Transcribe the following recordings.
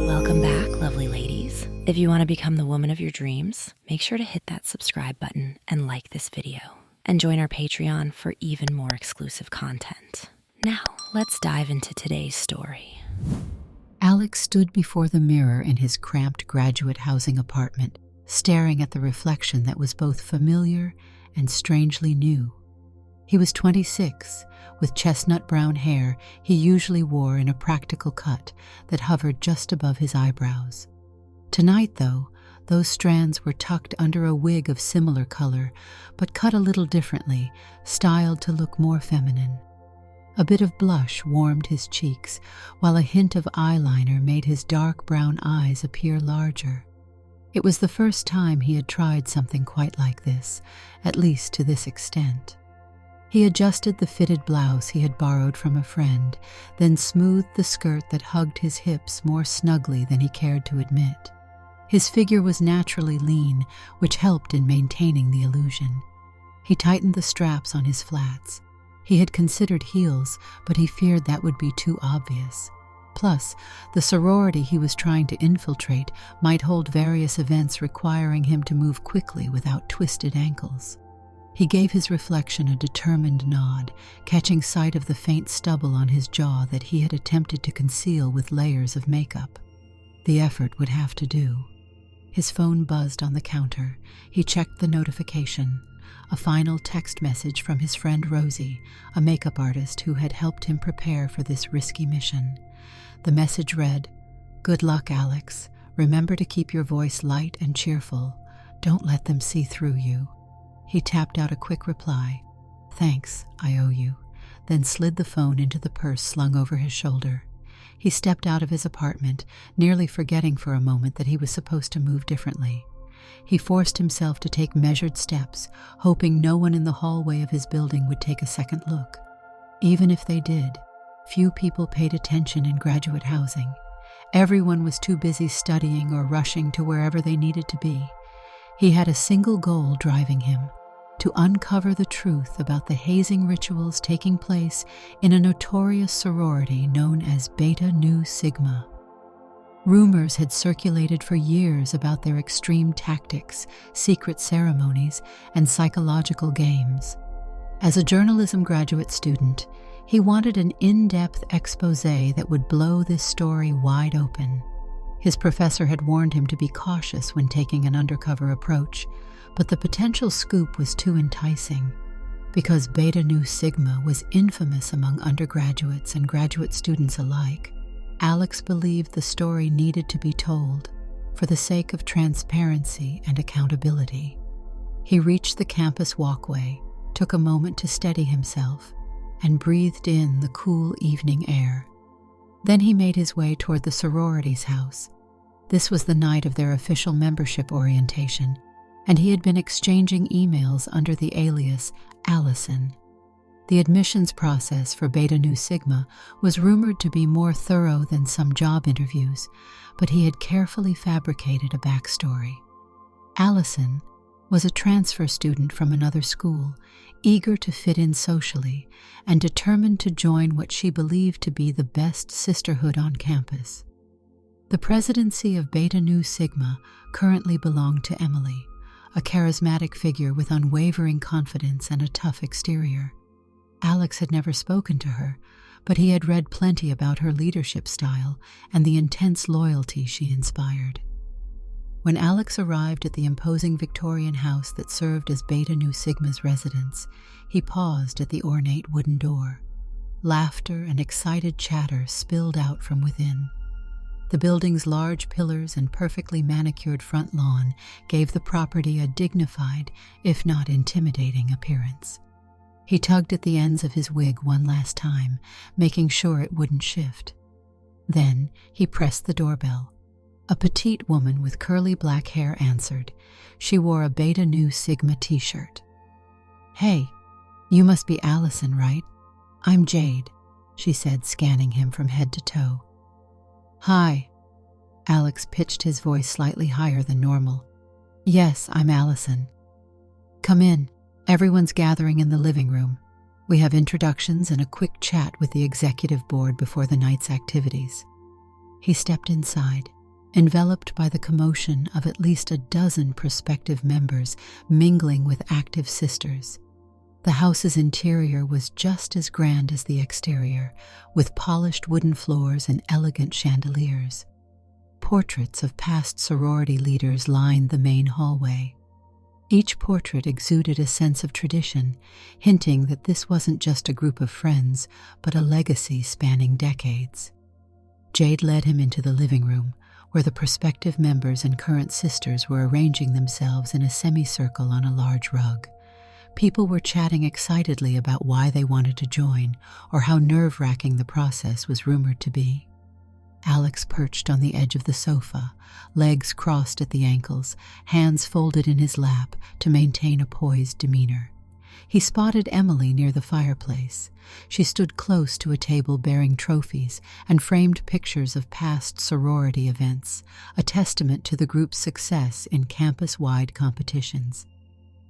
Welcome back, lovely ladies. If you want to become the woman of your dreams, make sure to hit that subscribe button and like this video. And join our Patreon for even more exclusive content. Now, let's dive into today's story. Alex stood before the mirror in his cramped graduate housing apartment, staring at the reflection that was both familiar and strangely new. He was 26, with chestnut brown hair he usually wore in a practical cut that hovered just above his eyebrows. Tonight, though, those strands were tucked under a wig of similar color, but cut a little differently, styled to look more feminine. A bit of blush warmed his cheeks, while a hint of eyeliner made his dark brown eyes appear larger. It was the first time he had tried something quite like this, at least to this extent. He adjusted the fitted blouse he had borrowed from a friend, then smoothed the skirt that hugged his hips more snugly than he cared to admit. His figure was naturally lean, which helped in maintaining the illusion. He tightened the straps on his flats. He had considered heels, but he feared that would be too obvious. Plus, the sorority he was trying to infiltrate might hold various events requiring him to move quickly without twisted ankles. He gave his reflection a determined nod, catching sight of the faint stubble on his jaw that he had attempted to conceal with layers of makeup. The effort would have to do. His phone buzzed on the counter. He checked the notification. A final text message from his friend Rosie, a makeup artist who had helped him prepare for this risky mission. The message read, "Good luck, Alex. Remember to keep your voice light and cheerful. Don't let them see through you." He tapped out a quick reply, "Thanks, I owe you," then slid the phone into the purse slung over his shoulder. He stepped out of his apartment, nearly forgetting for a moment that he was supposed to move differently. He forced himself to take measured steps, hoping no one in the hallway of his building would take a second look. Even if they did, few people paid attention in graduate housing. Everyone was too busy studying or rushing to wherever they needed to be. He had a single goal driving him: to uncover the truth about the hazing rituals taking place in a notorious sorority known as Beta Nu Sigma. Rumors had circulated for years about their extreme tactics, secret ceremonies, and psychological games. As a journalism graduate student, he wanted an in-depth exposé that would blow this story wide open. His professor had warned him to be cautious when taking an undercover approach, but the potential scoop was too enticing. Because Beta Nu Sigma was infamous among undergraduates and graduate students alike, Alex believed the story needed to be told for the sake of transparency and accountability. He reached the campus walkway, took a moment to steady himself, and breathed in the cool evening air. Then he made his way toward the sorority's house. This was the night of their official membership orientation, and he had been exchanging emails under the alias Allison. The admissions process for Beta Nu Sigma was rumored to be more thorough than some job interviews, but he had carefully fabricated a backstory. Allison was a transfer student from another school, eager to fit in socially and determined to join what she believed to be the best sisterhood on campus. The presidency of Beta Nu Sigma currently belonged to Emily, a charismatic figure with unwavering confidence and a tough exterior. Alex had never spoken to her, but he had read plenty about her leadership style and the intense loyalty she inspired. When Alex arrived at the imposing Victorian house that served as Beta Nu Sigma's residence, he paused at the ornate wooden door. Laughter and excited chatter spilled out from within. The building's large pillars and perfectly manicured front lawn gave the property a dignified, if not intimidating, appearance. He tugged at the ends of his wig one last time, making sure it wouldn't shift. Then he pressed the doorbell. A petite woman with curly black hair answered. She wore a Beta Nu Sigma t-shirt. "Hey, you must be Allison, right? I'm Jade," she said, scanning him from head to toe. "Hi." Alex pitched his voice slightly higher than normal. "Yes, I'm Allison." "Come in. Everyone's gathering in the living room. We have introductions and a quick chat with the executive board before the night's activities." He stepped inside, enveloped by the commotion of at least a dozen prospective members mingling with active sisters. The house's interior was just as grand as the exterior, with polished wooden floors and elegant chandeliers. Portraits of past sorority leaders lined the main hallway. Each portrait exuded a sense of tradition, hinting that this wasn't just a group of friends, but a legacy spanning decades. Jade led him into the living room, where the prospective members and current sisters were arranging themselves in a semicircle on a large rug. People were chatting excitedly about why they wanted to join, or how nerve-wracking the process was rumored to be. Alex perched on the edge of the sofa, legs crossed at the ankles, hands folded in his lap to maintain a poised demeanor. He spotted Emily near the fireplace. She stood close to a table bearing trophies and framed pictures of past sorority events, a testament to the group's success in campus-wide competitions.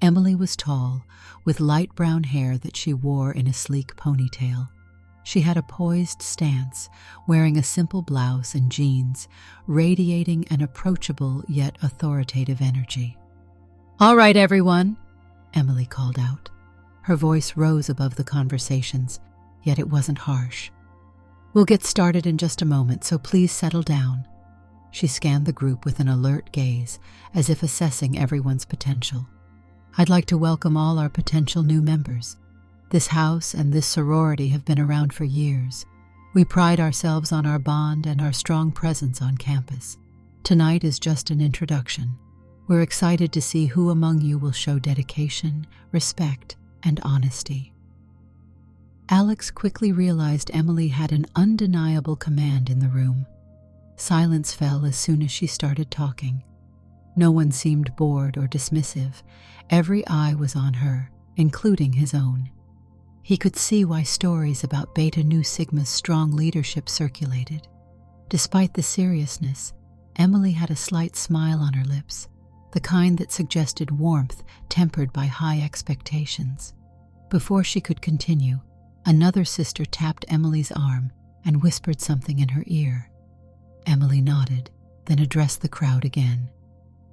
Emily was tall, with light brown hair that she wore in a sleek ponytail. She had a poised stance, wearing a simple blouse and jeans, radiating an approachable yet authoritative energy. "All right, everyone," Emily called out. Her voice rose above the conversations, yet it wasn't harsh. "We'll get started in just a moment, so please settle down." She scanned the group with an alert gaze, as if assessing everyone's potential. "I'd like to welcome all our potential new members. This house and this sorority have been around for years. We pride ourselves on our bond and our strong presence on campus. Tonight is just an introduction. We're excited to see who among you will show dedication, respect, and honesty." Alex quickly realized Emily had an undeniable command in the room. Silence fell as soon as she started talking. No one seemed bored or dismissive. Every eye was on her, including his own. He could see why stories about Beta Nu Sigma's strong leadership circulated. Despite the seriousness, Emily had a slight smile on her lips, the kind that suggested warmth tempered by high expectations. Before she could continue, another sister tapped Emily's arm and whispered something in her ear. Emily nodded, then addressed the crowd again.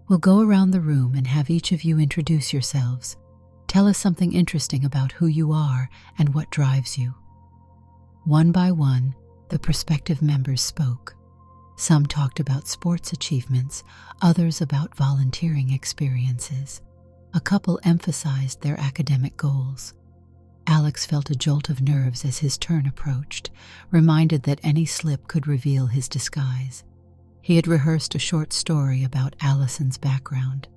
"We'll go around the room and have each of you introduce yourselves. Tell us something interesting about who you are and what drives you." One by one, the prospective members spoke. Some talked about sports achievements, others about volunteering experiences. A couple emphasized their academic goals. Alex felt a jolt of nerves as his turn approached, reminded that any slip could reveal his disguise. He had rehearsed a short story about Allison's background.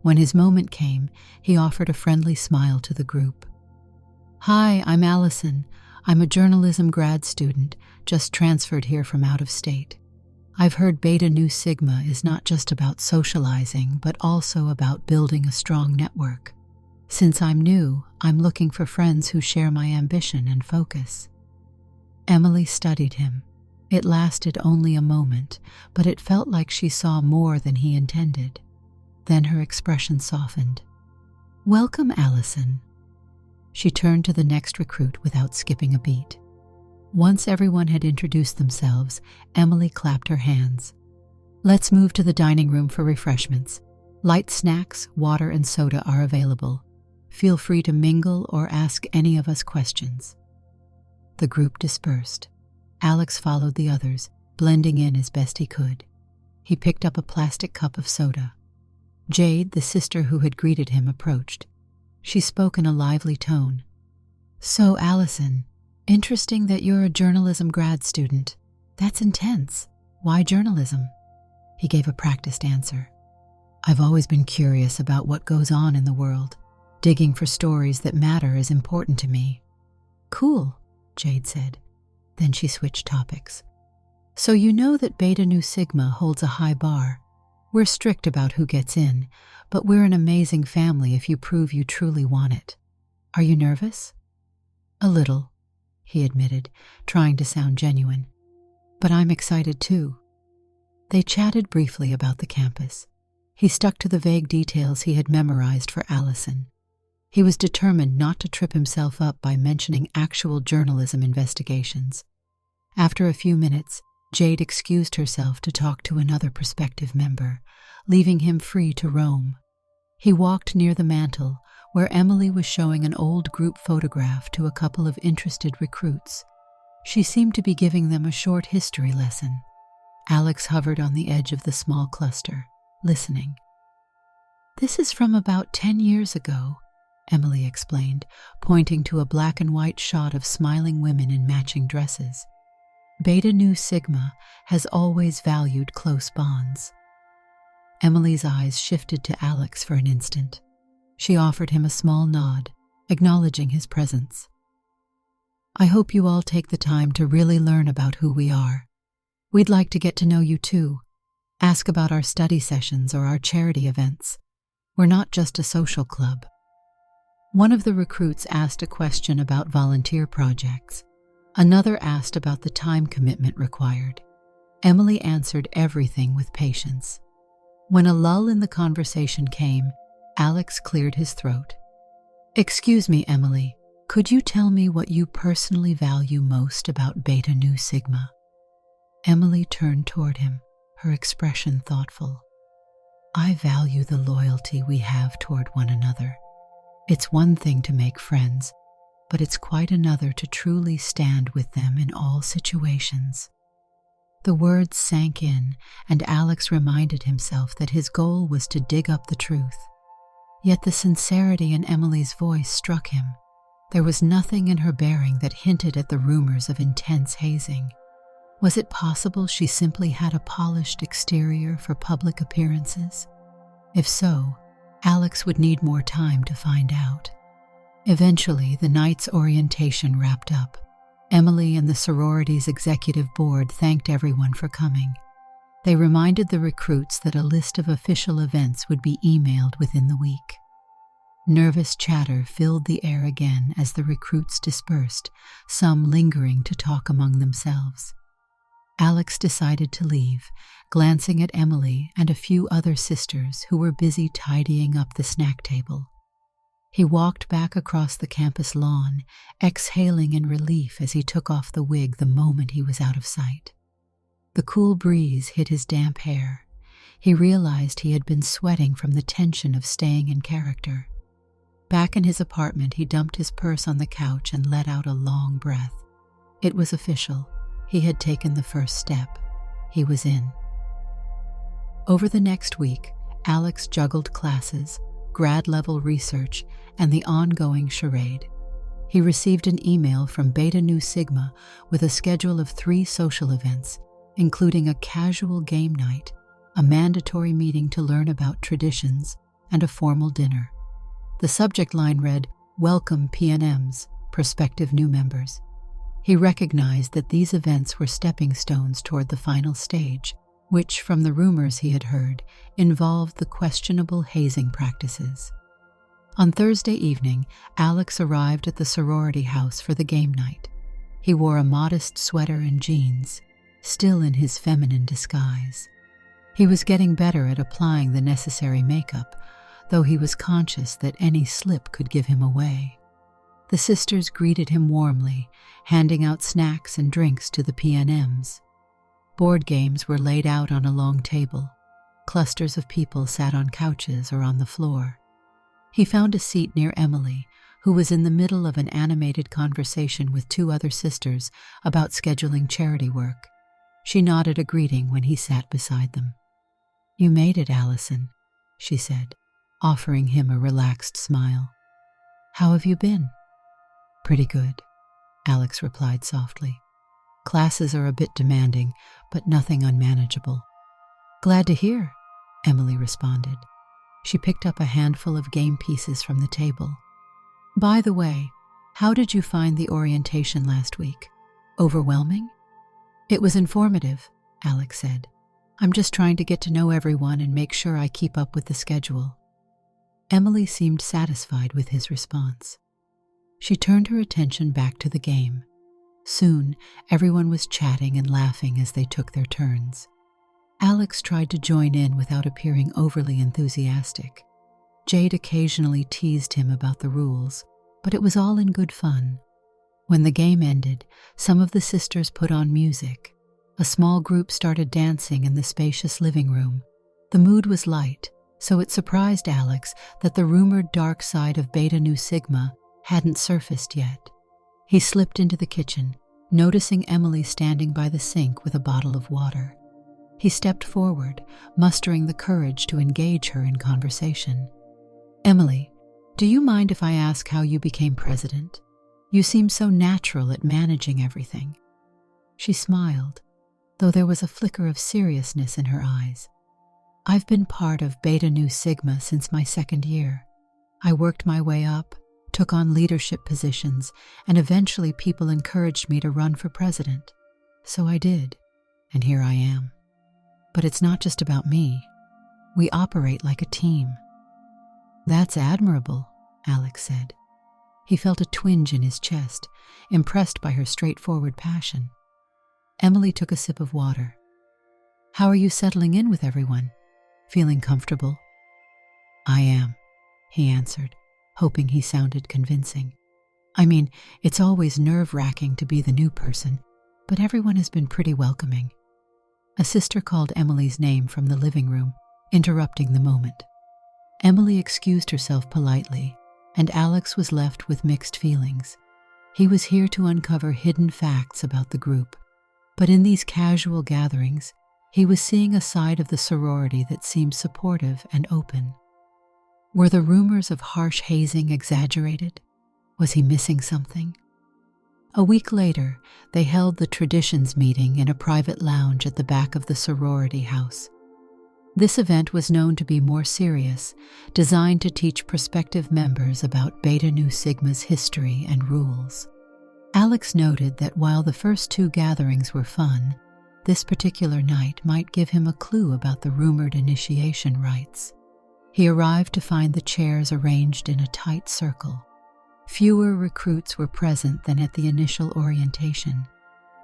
When his moment came, he offered a friendly smile to the group. "Hi, I'm Allison. I'm a journalism grad student, just transferred here from out of state. I've heard Beta Nu Sigma is not just about socializing, but also about building a strong network. Since I'm new, I'm looking for friends who share my ambition and focus." Emily studied him. It lasted only a moment, but it felt like she saw more than he intended. Then her expression softened. "Welcome, Allison." She turned to the next recruit without skipping a beat. Once everyone had introduced themselves, Emily clapped her hands. "Let's move to the dining room for refreshments. Light snacks, water, and soda are available. Feel free to mingle or ask any of us questions." The group dispersed. Alex followed the others, blending in as best he could. He picked up a plastic cup of soda. Jade, the sister who had greeted him, approached. She spoke in a lively tone. "So, Allison, interesting that you're a journalism grad student. That's intense. Why journalism?" He gave a practiced answer. "I've always been curious about what goes on in the world. Digging for stories that matter is important to me." "Cool," Jade said. Then she switched topics. "So you know that Beta Nu Sigma holds a high bar. We're strict about who gets in, but we're an amazing family if you prove you truly want it. Are you nervous?" "A little," he admitted, trying to sound genuine. "But I'm excited too." They chatted briefly about the campus. He stuck to the vague details he had memorized for Allison. He was determined not to trip himself up by mentioning actual journalism investigations. After a few minutes, Jade excused herself to talk to another prospective member, leaving him free to roam. He walked near the mantel, where Emily was showing an old group photograph to a couple of interested recruits. She seemed to be giving them a short history lesson. Alex hovered on the edge of the small cluster, listening. "This is from about 10 years ago," Emily explained, pointing to a black and white shot of smiling women in matching dresses. Beta Nu Sigma has always valued close bonds. Emily's eyes shifted to Alex for an instant. She offered him a small nod, acknowledging his presence. "I hope you all take the time to really learn about who we are. We'd like to get to know you too. Ask about our study sessions or our charity events. We're not just a social club." One of the recruits asked a question about volunteer projects. Another asked about the time commitment required. Emily answered everything with patience. When a lull in the conversation came, Alex cleared his throat. "Excuse me, Emily, could you tell me what you personally value most about Beta Nu Sigma?" Emily turned toward him, her expression thoughtful. "I value the loyalty we have toward one another. It's one thing to make friends, but it's quite another to truly stand with them in all situations." The words sank in, and Alex reminded himself that his goal was to dig up the truth. Yet the sincerity in Emily's voice struck him. There was nothing in her bearing that hinted at the rumors of intense hazing. Was it possible she simply had a polished exterior for public appearances? If so, Alex would need more time to find out. Eventually, the night's orientation wrapped up. Emily and the sorority's executive board thanked everyone for coming. They reminded the recruits that a list of official events would be emailed within the week. Nervous chatter filled the air again as the recruits dispersed, some lingering to talk among themselves. Alex decided to leave, glancing at Emily and a few other sisters who were busy tidying up the snack table. He walked back across the campus lawn, exhaling in relief as he took off the wig the moment he was out of sight. The cool breeze hit his damp hair. He realized he had been sweating from the tension of staying in character. Back in his apartment, he dumped his purse on the couch and let out a long breath. It was official. He had taken the first step. He was in. Over the next week, Alex juggled classes, grad-level research, and the ongoing charade. He received an email from Beta Nu Sigma with a schedule of 3 social events, including a casual game night, a mandatory meeting to learn about traditions, and a formal dinner. The subject line read, "Welcome PNMs, prospective new members." He recognized that these events were stepping stones toward the final stage, which, from the rumors he had heard, involved the questionable hazing practices. On Thursday evening, Alex arrived at the sorority house for the game night. He wore a modest sweater and jeans, still in his feminine disguise. He was getting better at applying the necessary makeup, though he was conscious that any slip could give him away. The sisters greeted him warmly, handing out snacks and drinks to the PNMs. Board games were laid out on a long table. Clusters of people sat on couches or on the floor. He found a seat near Emily, who was in the middle of an animated conversation with 2 other sisters about scheduling charity work. She nodded a greeting when he sat beside them. "You made it, Allison," she said, offering him a relaxed smile. "How have you been?" "Pretty good," Alex replied softly. "Classes are a bit demanding, but nothing unmanageable." "Glad to hear," Emily responded. She picked up a handful of game pieces from the table. "By the way, how did you find the orientation last week? Overwhelming?" "It was informative," Alex said. "I'm just trying to get to know everyone and make sure I keep up with the schedule." Emily seemed satisfied with his response. She turned her attention back to the game. Soon, everyone was chatting and laughing as they took their turns. Alex tried to join in without appearing overly enthusiastic. Jade occasionally teased him about the rules, but it was all in good fun. When the game ended, some of the sisters put on music. A small group started dancing in the spacious living room. The mood was light, so it surprised Alex that the rumored dark side of Beta Nu Sigma hadn't surfaced yet. He slipped into the kitchen, noticing Emily standing by the sink with a bottle of water. He stepped forward, mustering the courage to engage her in conversation. "Emily, do you mind if I ask how you became president? You seem so natural at managing everything." She smiled, though there was a flicker of seriousness in her eyes. "I've been part of Beta Nu Sigma since my second year. I worked my way up, took on leadership positions, and eventually people encouraged me to run for president. So I did, and here I am. But it's not just about me. We operate like a team." "That's admirable," Alex said. He felt a twinge in his chest, impressed by her straightforward passion. Emily took a sip of water. "How are you settling in with everyone? Feeling comfortable?" "I am," he answered, hoping he sounded convincing. "I mean, it's always nerve-wracking to be the new person, but everyone has been pretty welcoming." A sister called Emily's name from the living room, interrupting the moment. Emily excused herself politely, and Alex was left with mixed feelings. He was here to uncover hidden facts about the group, but in these casual gatherings, he was seeing a side of the sorority that seemed supportive and open. Were the rumors of harsh hazing exaggerated? Was he missing something? A week later, they held the traditions meeting in a private lounge at the back of the sorority house. This event was known to be more serious, designed to teach prospective members about Beta Nu Sigma's history and rules. Alex noted that while the first two gatherings were fun, this particular night might give him a clue about the rumored initiation rites. He arrived to find the chairs arranged in a tight circle. Fewer recruits were present than at the initial orientation.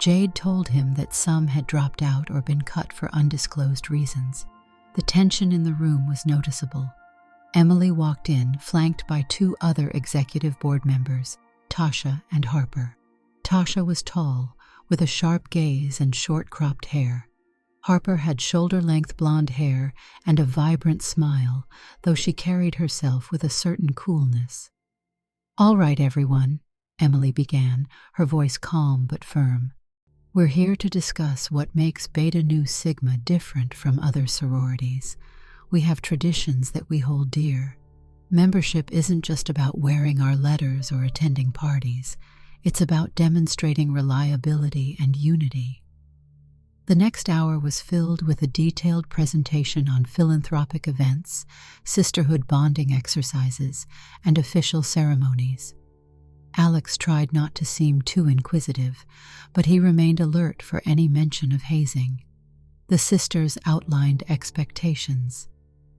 Jade told him that some had dropped out or been cut for undisclosed reasons. The tension in the room was noticeable. Emily walked in, flanked by two other executive board members, Tasha and Harper. Tasha was tall, with a sharp gaze and short-cropped hair. Harper had shoulder-length blonde hair and a vibrant smile, though she carried herself with a certain coolness. "All right, everyone," Emily began, her voice calm but firm. "We're here to discuss what makes Beta Nu Sigma different from other sororities. We have traditions that we hold dear. Membership isn't just about wearing our letters or attending parties. It's about demonstrating reliability and unity." The next hour was filled with a detailed presentation on philanthropic events, sisterhood bonding exercises, and official ceremonies. Alex tried not to seem too inquisitive, but he remained alert for any mention of hazing. The sisters outlined expectations: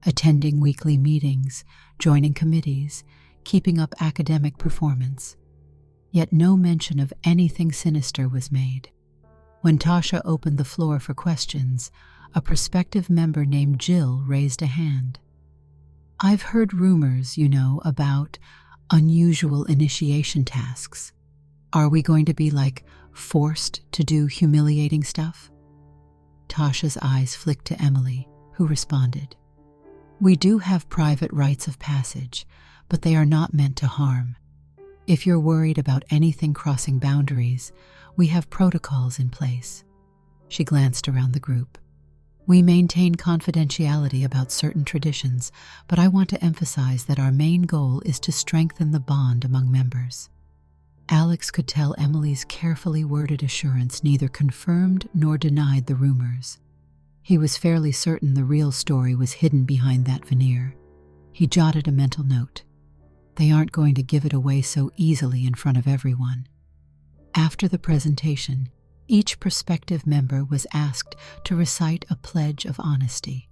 attending weekly meetings, joining committees, keeping up academic performance. Yet no mention of anything sinister was made. When Tasha opened the floor for questions, a prospective member named Jill raised a hand. "I've heard rumors, about unusual initiation tasks. Are we going to be, forced to do humiliating stuff?" Tasha's eyes flicked to Emily, who responded, "We do have private rites of passage, but they are not meant to harm. If you're worried about anything crossing boundaries, we have protocols in place." She glanced around the group. "We maintain confidentiality about certain traditions, but I want to emphasize that our main goal is to strengthen the bond among members." Alex could tell Emily's carefully worded assurance neither confirmed nor denied the rumors. He was fairly certain the real story was hidden behind that veneer. He jotted a mental note. They aren't going to give it away so easily in front of everyone. After the presentation, each prospective member was asked to recite a pledge of honesty.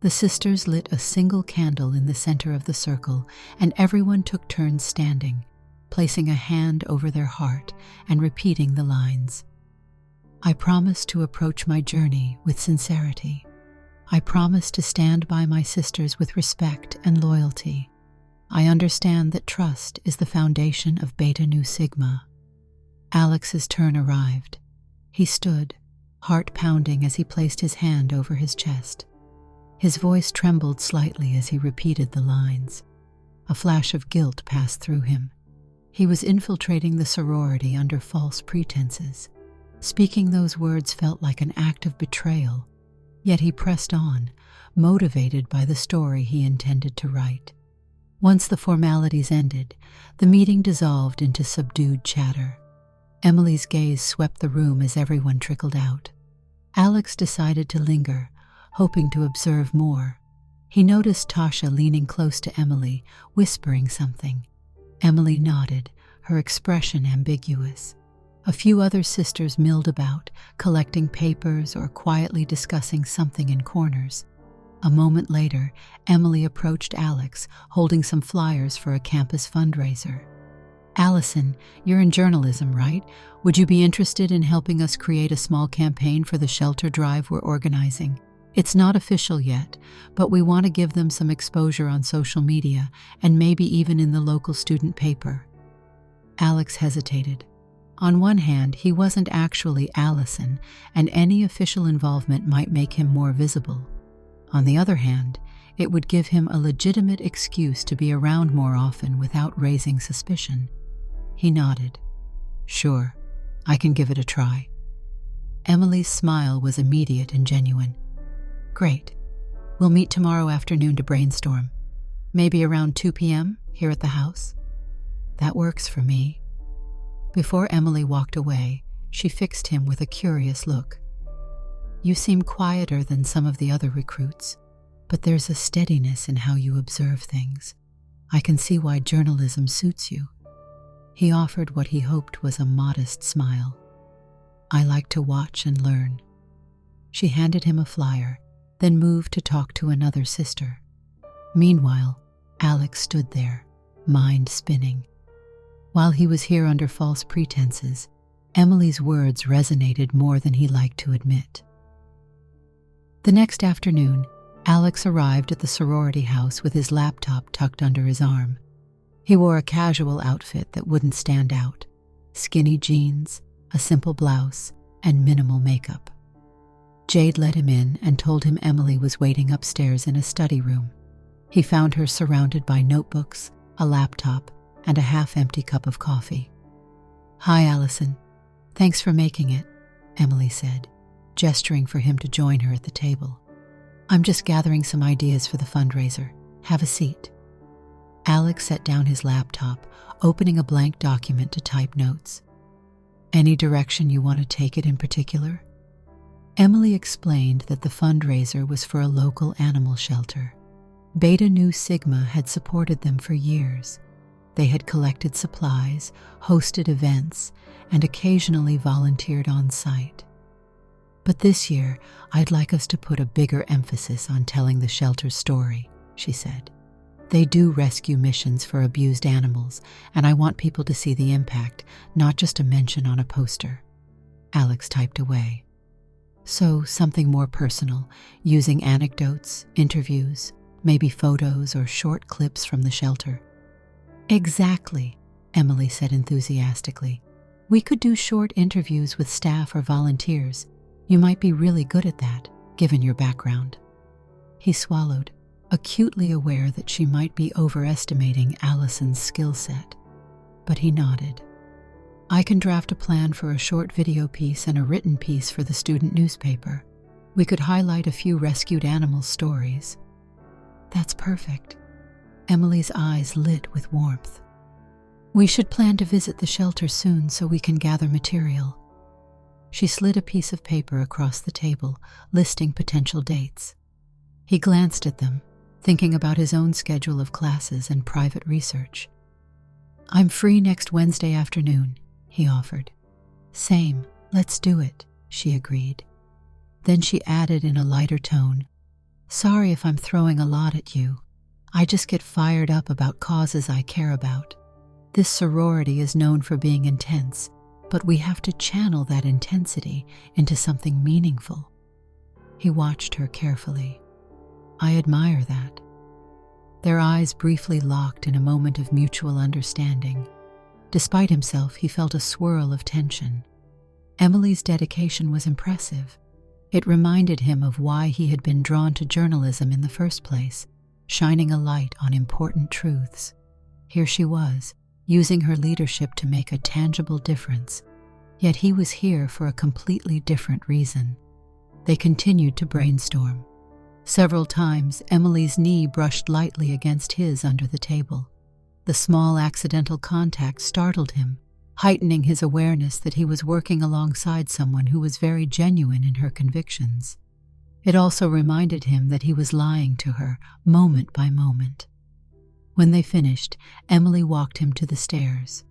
The sisters lit a single candle in the center of the circle, and everyone took turns standing, placing a hand over their heart and repeating the lines. "I promise to approach my journey with sincerity. I promise to stand by my sisters with respect and loyalty. I understand that trust is the foundation of Beta Nu Sigma. Alex's turn arrived. He stood, heart pounding as he placed his hand over his chest. His voice trembled slightly as he repeated the lines. A flash of guilt passed through him. He was infiltrating the sorority under false pretenses. Speaking those words felt like an act of betrayal, yet he pressed on, motivated by the story he intended to write. Once the formalities ended, the meeting dissolved into subdued chatter. Emily's gaze swept the room as everyone trickled out. Alex decided to linger, hoping to observe more. He noticed Tasha leaning close to Emily, whispering something. Emily nodded, her expression ambiguous. A few other sisters milled about, collecting papers or quietly discussing something in corners. A moment later, Emily approached Alex, holding some flyers for a campus fundraiser. "Allison, you're in journalism, right? Would you be interested in helping us create a small campaign for the shelter drive we're organizing? It's not official yet, but we want to give them some exposure on social media and maybe even in the local student paper." Alex hesitated. On one hand, he wasn't actually Allison, and any official involvement might make him more visible. On the other hand, it would give him a legitimate excuse to be around more often without raising suspicion. He nodded. "Sure, I can give it a try." Emily's smile was immediate and genuine. "Great. We'll meet tomorrow afternoon to brainstorm. Maybe around 2 p.m. here at the house?" "That works for me." Before Emily walked away, she fixed him with a curious look. "You seem quieter than some of the other recruits, but there's a steadiness in how you observe things. I can see why journalism suits you." He offered what he hoped was a modest smile. "I like to watch and learn." She handed him a flyer, then moved to talk to another sister. Meanwhile, Alex stood there, mind spinning. While he was here under false pretenses, Emily's words resonated more than he liked to admit. The next afternoon, Alex arrived at the sorority house with his laptop tucked under his arm. He wore a casual outfit that wouldn't stand out: skinny jeans, a simple blouse, and minimal makeup. Jade let him in and told him Emily was waiting upstairs in a study room. He found her surrounded by notebooks, a laptop, and a half-empty cup of coffee. "Hi, Allison. Thanks for making it," Emily said, gesturing for him to join her at the table. "I'm just gathering some ideas for the fundraiser. Have a seat." Alex set down his laptop, opening a blank document to type notes. "Any direction you want to take it in particular?" Emily explained that the fundraiser was for a local animal shelter. Beta Nu Sigma had supported them for years. They had collected supplies, hosted events, and occasionally volunteered on site. "But this year, I'd like us to put a bigger emphasis on telling the shelter's story," she said. "They do rescue missions for abused animals, and I want people to see the impact, not just a mention on a poster." Alex typed away. "So something more personal, using anecdotes, interviews, maybe photos or short clips from the shelter." "Exactly," Emily said enthusiastically. "We could do short interviews with staff or volunteers. You might be really good at that, given your background." He swallowed, acutely aware that she might be overestimating Allison's skill set. But he nodded. "I can draft a plan for a short video piece and a written piece for the student newspaper. We could highlight a few rescued animal stories." "That's perfect." Emily's eyes lit with warmth. "We should plan to visit the shelter soon so we can gather material." She slid a piece of paper across the table, listing potential dates. He glanced at them, thinking about his own schedule of classes and private research. "I'm free next Wednesday afternoon," he offered. "Same, let's do it," she agreed. Then she added in a lighter tone, "Sorry if I'm throwing a lot at you. I just get fired up about causes I care about. This sorority is known for being intense, but we have to channel that intensity into something meaningful." He watched her carefully. "I admire that." Their eyes briefly locked in a moment of mutual understanding. Despite himself, he felt a swirl of tension. Emily's dedication was impressive. It reminded him of why he had been drawn to journalism in the first place, shining a light on important truths. Here she was, using her leadership to make a tangible difference. Yet he was here for a completely different reason. They continued to brainstorm. Several times, Emily's knee brushed lightly against his under the table. The small accidental contact startled him, heightening his awareness that he was working alongside someone who was very genuine in her convictions. It also reminded him that he was lying to her, moment by moment. When they finished, Emily walked him to the stairs.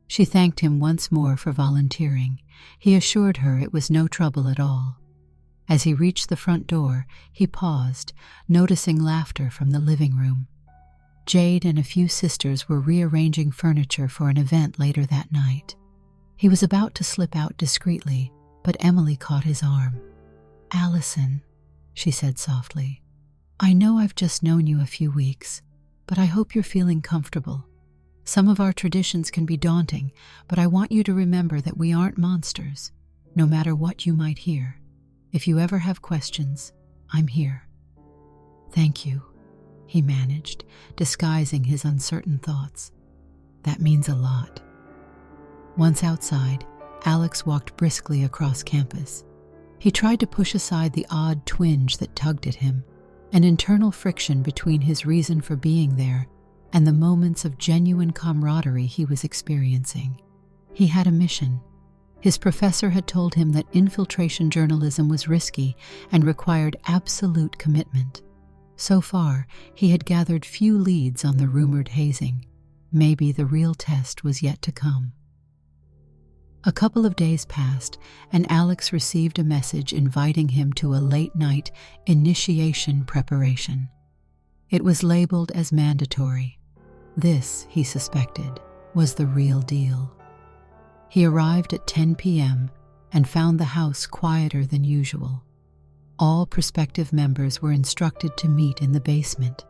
She thanked him once more for volunteering. He assured her it was no trouble at all. As he reached the front door, he paused, noticing laughter from the living room. Jade and a few sisters were rearranging furniture for an event later that night. He was about to slip out discreetly, but Emily caught his arm. "Allison," she said softly, "I know I've just known you a few weeks, but I hope you're feeling comfortable. Some of our traditions can be daunting, but I want you to remember that we aren't monsters, no matter what you might hear. If you ever have questions, I'm here." "Thank you," he managed, disguising his uncertain thoughts. "That means a lot." Once outside, Alex walked briskly across campus. He tried to push aside the odd twinge that tugged at him, an internal friction between his reason for being there and the moments of genuine camaraderie he was experiencing. He had a mission. His professor had told him that infiltration journalism was risky and required absolute commitment. So far, he had gathered few leads on the rumored hazing. Maybe the real test was yet to come. A couple of days passed, and Alex received a message inviting him to a late-night initiation preparation. It was labeled as mandatory. This, he suspected, was the real deal. He arrived at 10 p.m. and found the house quieter than usual. All prospective members were instructed to meet in the basement,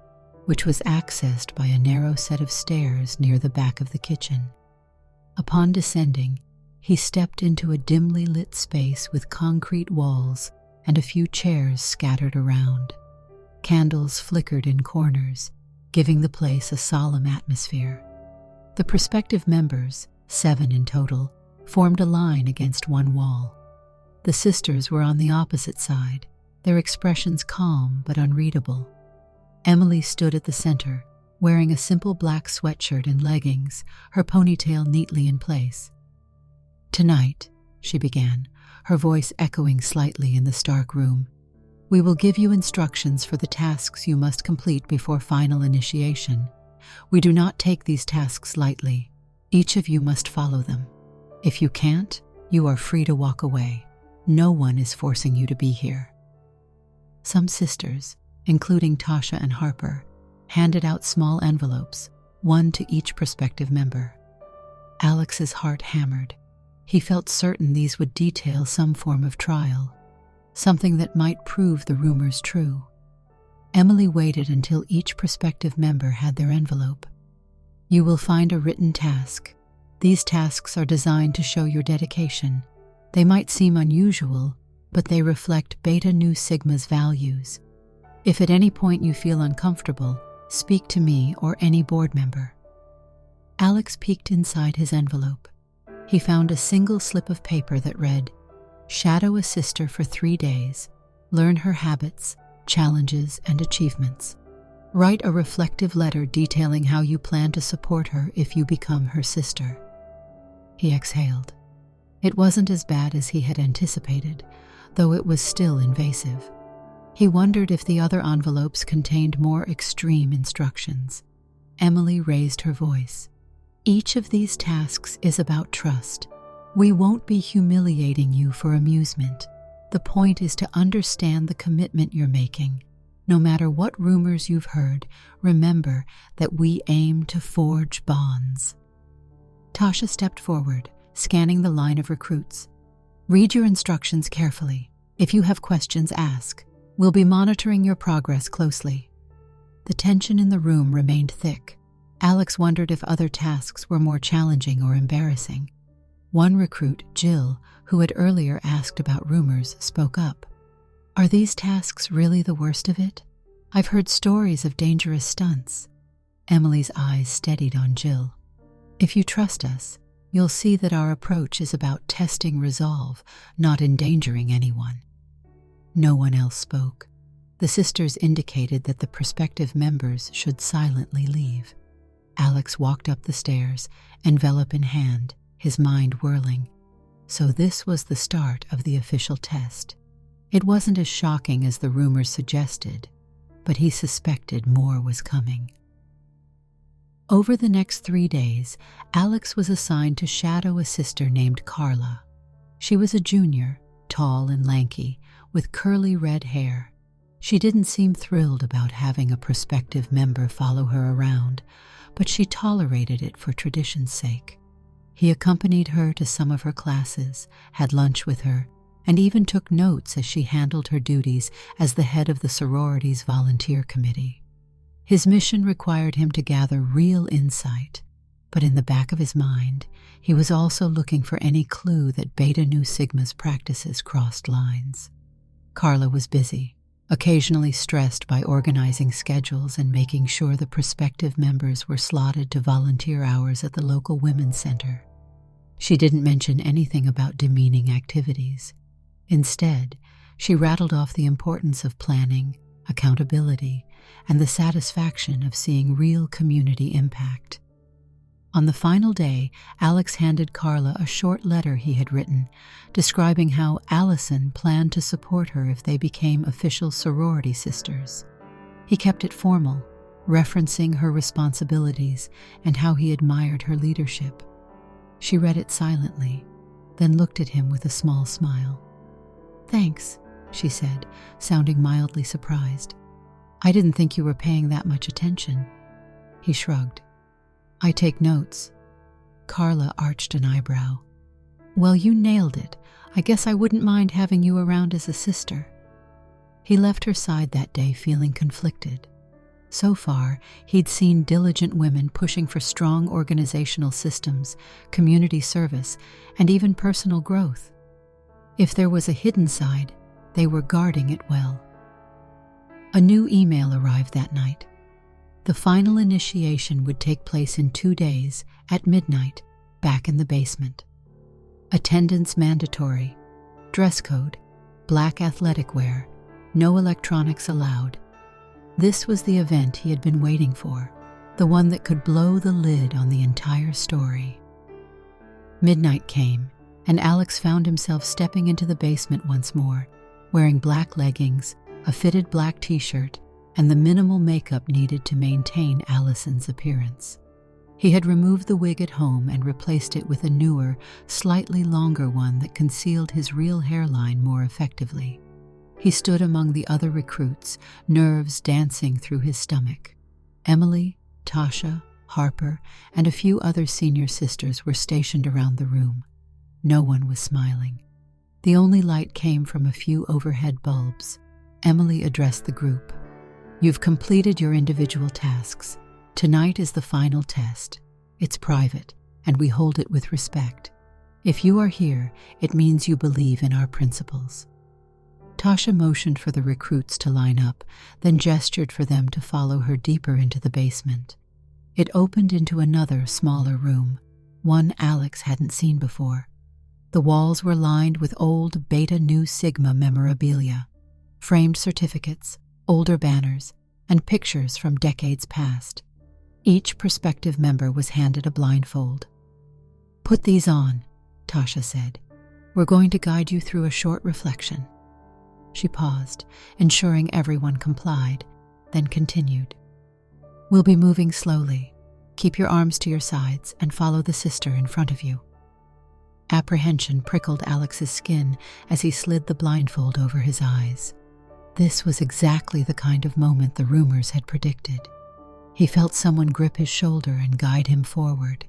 which was accessed by a narrow set of stairs near the back of the kitchen. Upon descending, he stepped into a dimly lit space with concrete walls and a few chairs scattered around. Candles flickered in corners, giving the place a solemn atmosphere. The prospective members, 7 in total, formed a line against one wall. The sisters were on the opposite side, their expressions calm but unreadable. Emily stood at the center, wearing a simple black sweatshirt and leggings, her ponytail neatly in place. "Tonight," she began, her voice echoing slightly in the stark room, "we will give you instructions for the tasks you must complete before final initiation. We do not take these tasks lightly. Each of you must follow them. If you can't, you are free to walk away. No one is forcing you to be here." Some sisters, including Tasha and Harper, handed out small envelopes, one to each prospective member. Alex's heart hammered. He felt certain these would detail some form of trial, something that might prove the rumors true. Emily waited until each prospective member had their envelope. "You will find a written task. These tasks are designed to show your dedication. They might seem unusual, but they reflect Beta Nu Sigma's values. If at any point you feel uncomfortable, speak to me or any board member." Alex peeked inside his envelope. He found a single slip of paper that read, "Shadow a sister for 3 days. Learn her habits, challenges, and achievements. Write a reflective letter detailing how you plan to support her if you become her sister." He exhaled. It wasn't as bad as he had anticipated, though it was still invasive. He wondered if the other envelopes contained more extreme instructions. Emily raised her voice. "Each of these tasks is about trust. We won't be humiliating you for amusement. The point is to understand the commitment you're making. No matter what rumors you've heard, remember that we aim to forge bonds." Tasha stepped forward, scanning the line of recruits. "Read your instructions carefully. If you have questions, ask. We'll be monitoring your progress closely." The tension in the room remained thick. Alex wondered if other tasks were more challenging or embarrassing. One recruit, Jill, who had earlier asked about rumors, spoke up. "Are these tasks really the worst of it? I've heard stories of dangerous stunts." Emily's eyes steadied on Jill. "If you trust us, you'll see that our approach is about testing resolve, not endangering anyone." No one else spoke. The sisters indicated that the prospective members should silently leave. Alex walked up the stairs, envelope in hand, his mind whirling. So this was the start of the official test. It wasn't as shocking as the rumors suggested, but he suspected more was coming. Over the next 3 days, Alex was assigned to shadow a sister named Carla. She was a junior, tall and lanky, with curly red hair. She didn't seem thrilled about having a prospective member follow her around, but she tolerated it for tradition's sake. He accompanied her to some of her classes, had lunch with her, and even took notes as she handled her duties as the head of the sorority's volunteer committee. His mission required him to gather real insight, but in the back of his mind, he was also looking for any clue that Beta Nu Sigma's practices crossed lines. Carla was busy, occasionally stressed by organizing schedules and making sure the prospective members were slotted to volunteer hours at the local women's center. She didn't mention anything about demeaning activities. Instead, she rattled off the importance of planning, accountability, and the satisfaction of seeing real community impact. On the final day, Alex handed Carla a short letter he had written, describing how Allison planned to support her if they became official sorority sisters. He kept it formal, referencing her responsibilities and how he admired her leadership. She read it silently, then looked at him with a small smile. "Thanks," she said, sounding mildly surprised. "I didn't think you were paying that much attention." He shrugged. "I take notes." Carla arched an eyebrow. "Well, you nailed it. I guess I wouldn't mind having you around as a sister." He left her side that day feeling conflicted. So far, he'd seen diligent women pushing for strong organizational systems, community service, and even personal growth. If there was a hidden side, they were guarding it well. A new email arrived that night. The final initiation would take place in 2 days, at midnight, back in the basement. Attendance mandatory. Dress code. Black athletic wear. No electronics allowed. This was the event he had been waiting for, the one that could blow the lid on the entire story. Midnight came, and Alex found himself stepping into the basement once more, wearing black leggings, a fitted black t-shirt, and the minimal makeup needed to maintain Allison's appearance. He had removed the wig at home and replaced it with a newer, slightly longer one that concealed his real hairline more effectively. He stood among the other recruits, nerves dancing through his stomach. Emily, Tasha, Harper, and a few other senior sisters were stationed around the room. No one was smiling. The only light came from a few overhead bulbs. Emily addressed the group. "You've completed your individual tasks. Tonight is the final test. It's private, and we hold it with respect. If you are here, it means you believe in our principles." Tasha motioned for the recruits to line up, then gestured for them to follow her deeper into the basement. It opened into another, smaller room, one Alex hadn't seen before. The walls were lined with old Beta Nu Sigma memorabilia, framed certificates, older banners, and pictures from decades past. Each prospective member was handed a blindfold. "Put these on," Tasha said. "We're going to guide you through a short reflection." She paused, ensuring everyone complied, then continued. "We'll be moving slowly. Keep your arms to your sides and follow the sister in front of you." Apprehension prickled Alex's skin as he slid the blindfold over his eyes. This was exactly the kind of moment the rumors had predicted. He felt someone grip his shoulder and guide him forward.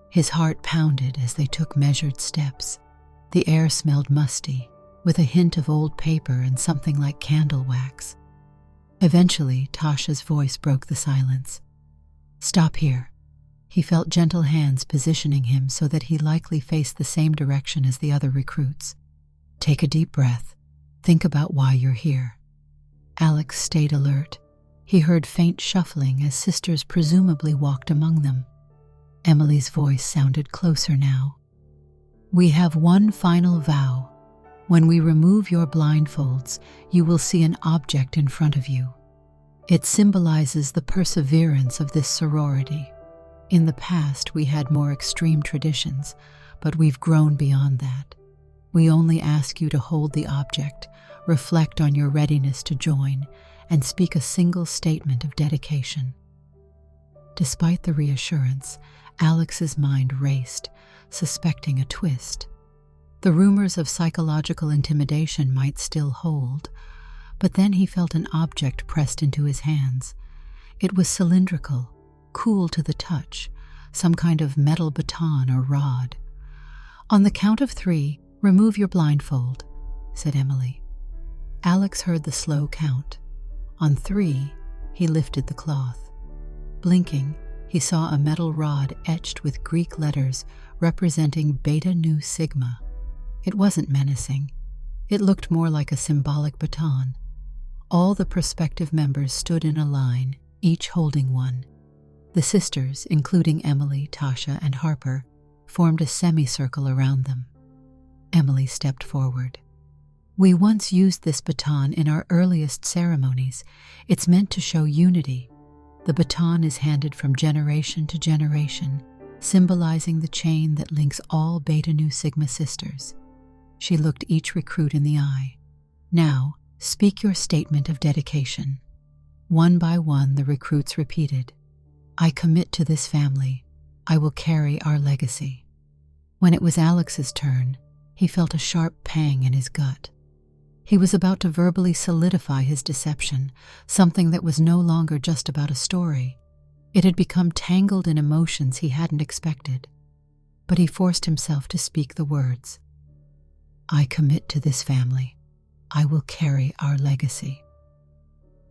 His heart pounded as they took measured steps. The air smelled musty, with a hint of old paper and something like candle wax. Eventually, Tasha's voice broke the silence. "Stop here." He felt gentle hands positioning him so that he likely faced the same direction as the other recruits. "Take a deep breath. Think about why you're here." Alex stayed alert. He heard faint shuffling as sisters presumably walked among them. Emily's voice sounded closer now. "We have one final vow. When we remove your blindfolds, you will see an object in front of you. It symbolizes the perseverance of this sorority. In the past, we had more extreme traditions, but we've grown beyond that. We only ask you to hold the object, reflect on your readiness to join, and speak a single statement of dedication." Despite the reassurance, Alex's mind raced, suspecting a twist. The rumors of psychological intimidation might still hold, but then he felt an object pressed into his hands. It was cylindrical, cool to the touch, some kind of metal baton or rod. "On the count of 3, remove your blindfold," said Emily. Alex heard the slow count. On 3, he lifted the cloth. Blinking, he saw a metal rod etched with Greek letters representing Beta Nu Sigma. It wasn't menacing. It looked more like a symbolic baton. All the prospective members stood in a line, each holding one. The sisters, including Emily, Tasha, and Harper, formed a semicircle around them. Emily stepped forward. "We once used this baton in our earliest ceremonies. It's meant to show unity. The baton is handed from generation to generation, symbolizing the chain that links all Beta Nu Sigma sisters." She looked each recruit in the eye. "Now, speak your statement of dedication." One by one, the recruits repeated, "I commit to this family. I will carry our legacy." When it was Alex's turn, he felt a sharp pang in his gut. He was about to verbally solidify his deception, something that was no longer just about a story. It had become tangled in emotions he hadn't expected. But he forced himself to speak the words. "I commit to this family. I will carry our legacy."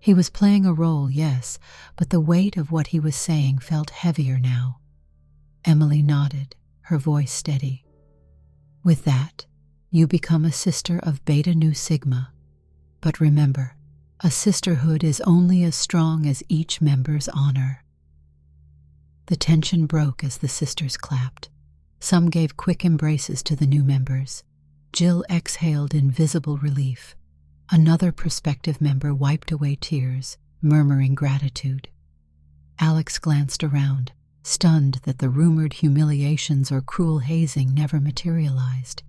He was playing a role, yes, but the weight of what he was saying felt heavier now. Emily nodded, her voice steady. "With that, you become a sister of Beta Nu Sigma. But remember, a sisterhood is only as strong as each member's honor." The tension broke as the sisters clapped. Some gave quick embraces to the new members. Jill exhaled in visible relief. Another prospective member wiped away tears, murmuring gratitude. Alex glanced around, stunned that the rumored humiliations or cruel hazing never materialized.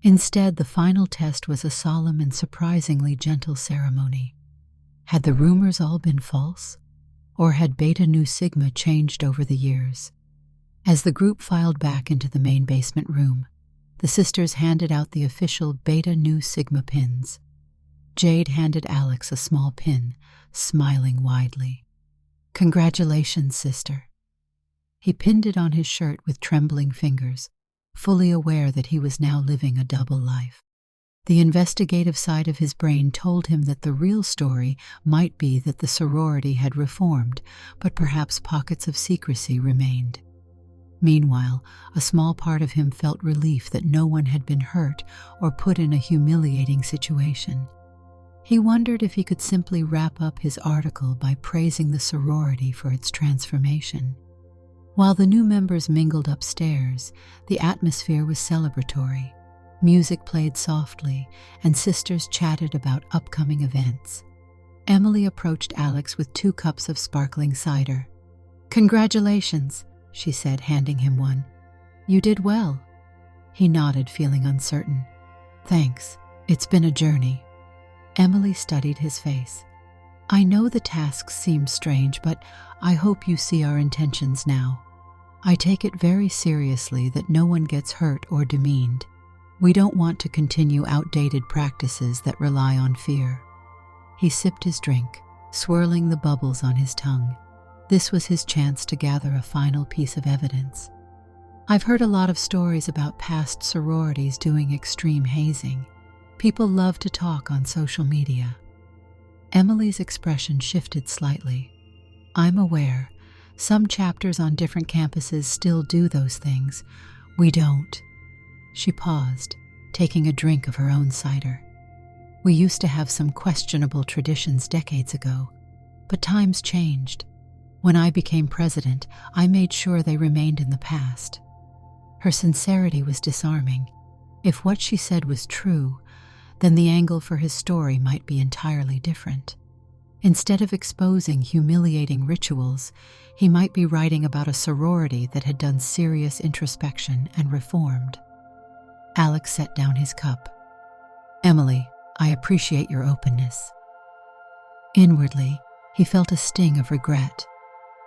Instead, the final test was a solemn and surprisingly gentle ceremony. Had the rumors all been false? Or had Beta Nu Sigma changed over the years? As the group filed back into the main basement room, the sisters handed out the official Beta Nu Sigma pins. Jade handed Alex a small pin, smiling widely. "Congratulations, sister." He pinned it on his shirt with trembling fingers, fully aware that he was now living a double life. The investigative side of his brain told him that the real story might be that the sorority had reformed, but perhaps pockets of secrecy remained. Meanwhile, a small part of him felt relief that no one had been hurt or put in a humiliating situation. He wondered if he could simply wrap up his article by praising the sorority for its transformation. While the new members mingled upstairs, the atmosphere was celebratory. Music played softly, and sisters chatted about upcoming events. Emily approached Alex with 2 cups of sparkling cider. "Congratulations," she said, handing him one. "You did well." He nodded, feeling uncertain. "Thanks. It's been a journey." Emily studied his face. "I know the tasks seem strange, but I hope you see our intentions now. I take it very seriously that no one gets hurt or demeaned. We don't want to continue outdated practices that rely on fear." He sipped his drink, swirling the bubbles on his tongue. This was his chance to gather a final piece of evidence. "I've heard a lot of stories about past sororities doing extreme hazing. People love to talk on social media. Emily's expression shifted slightly. I'm aware. Some chapters on different campuses still do those things. We don't. She paused, taking a drink of her own cider. We used to have some questionable traditions decades ago, but times changed. When I became president, I made sure they remained in the past. Her sincerity was disarming. If what she said was true, then the angle for his story might be entirely different. Instead of exposing humiliating rituals, he might be writing about a sorority that had done serious introspection and reformed. Alex set down his cup. Emily, I appreciate your openness. Inwardly, he felt a sting of regret,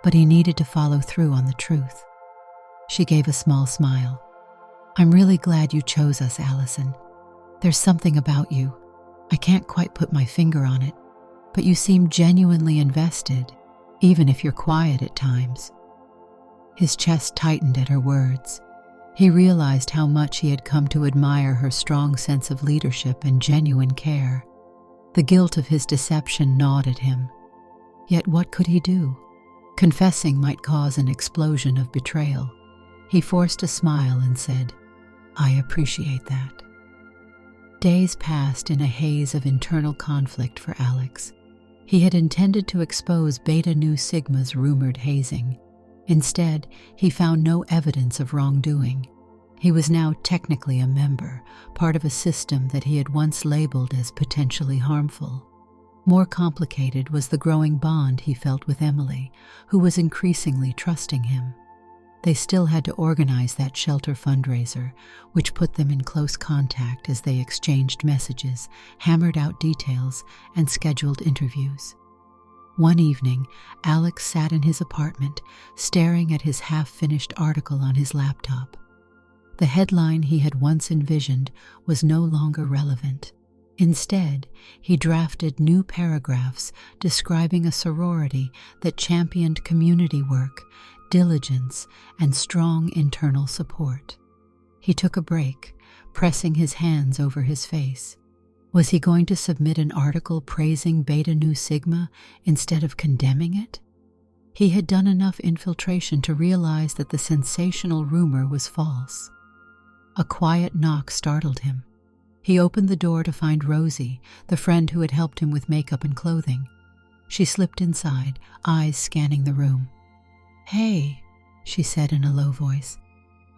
but he needed to follow through on the truth. She gave a small smile. I'm really glad you chose us, Allison. There's something about you. I can't quite put my finger on it, but you seem genuinely invested, even if you're quiet at times. His chest tightened at her words. He realized how much he had come to admire her strong sense of leadership and genuine care. The guilt of his deception gnawed at him. Yet what could he do? Confessing might cause an explosion of betrayal. He forced a smile and said, I appreciate that. Days passed in a haze of internal conflict for Alex. He had intended to expose Beta Nu Sigma's rumored hazing. Instead, he found no evidence of wrongdoing. He was now technically a member, part of a system that he had once labeled as potentially harmful. More complicated was the growing bond he felt with Emily, who was increasingly trusting him. They still had to organize that shelter fundraiser, which put them in close contact as they exchanged messages, hammered out details, and scheduled interviews. One evening, Alex sat in his apartment, staring at his half-finished article on his laptop. The headline he had once envisioned was no longer relevant. Instead, he drafted new paragraphs describing a sorority that championed community work, diligence, and strong internal support. He took a break, pressing his hands over his face. Was he going to submit an article praising Beta Nu Sigma instead of condemning it? He had done enough infiltration to realize that the sensational rumor was false. A quiet knock startled him. He opened the door to find Rosie, the friend who had helped him with makeup and clothing. She slipped inside, eyes scanning the room. Hey, she said in a low voice.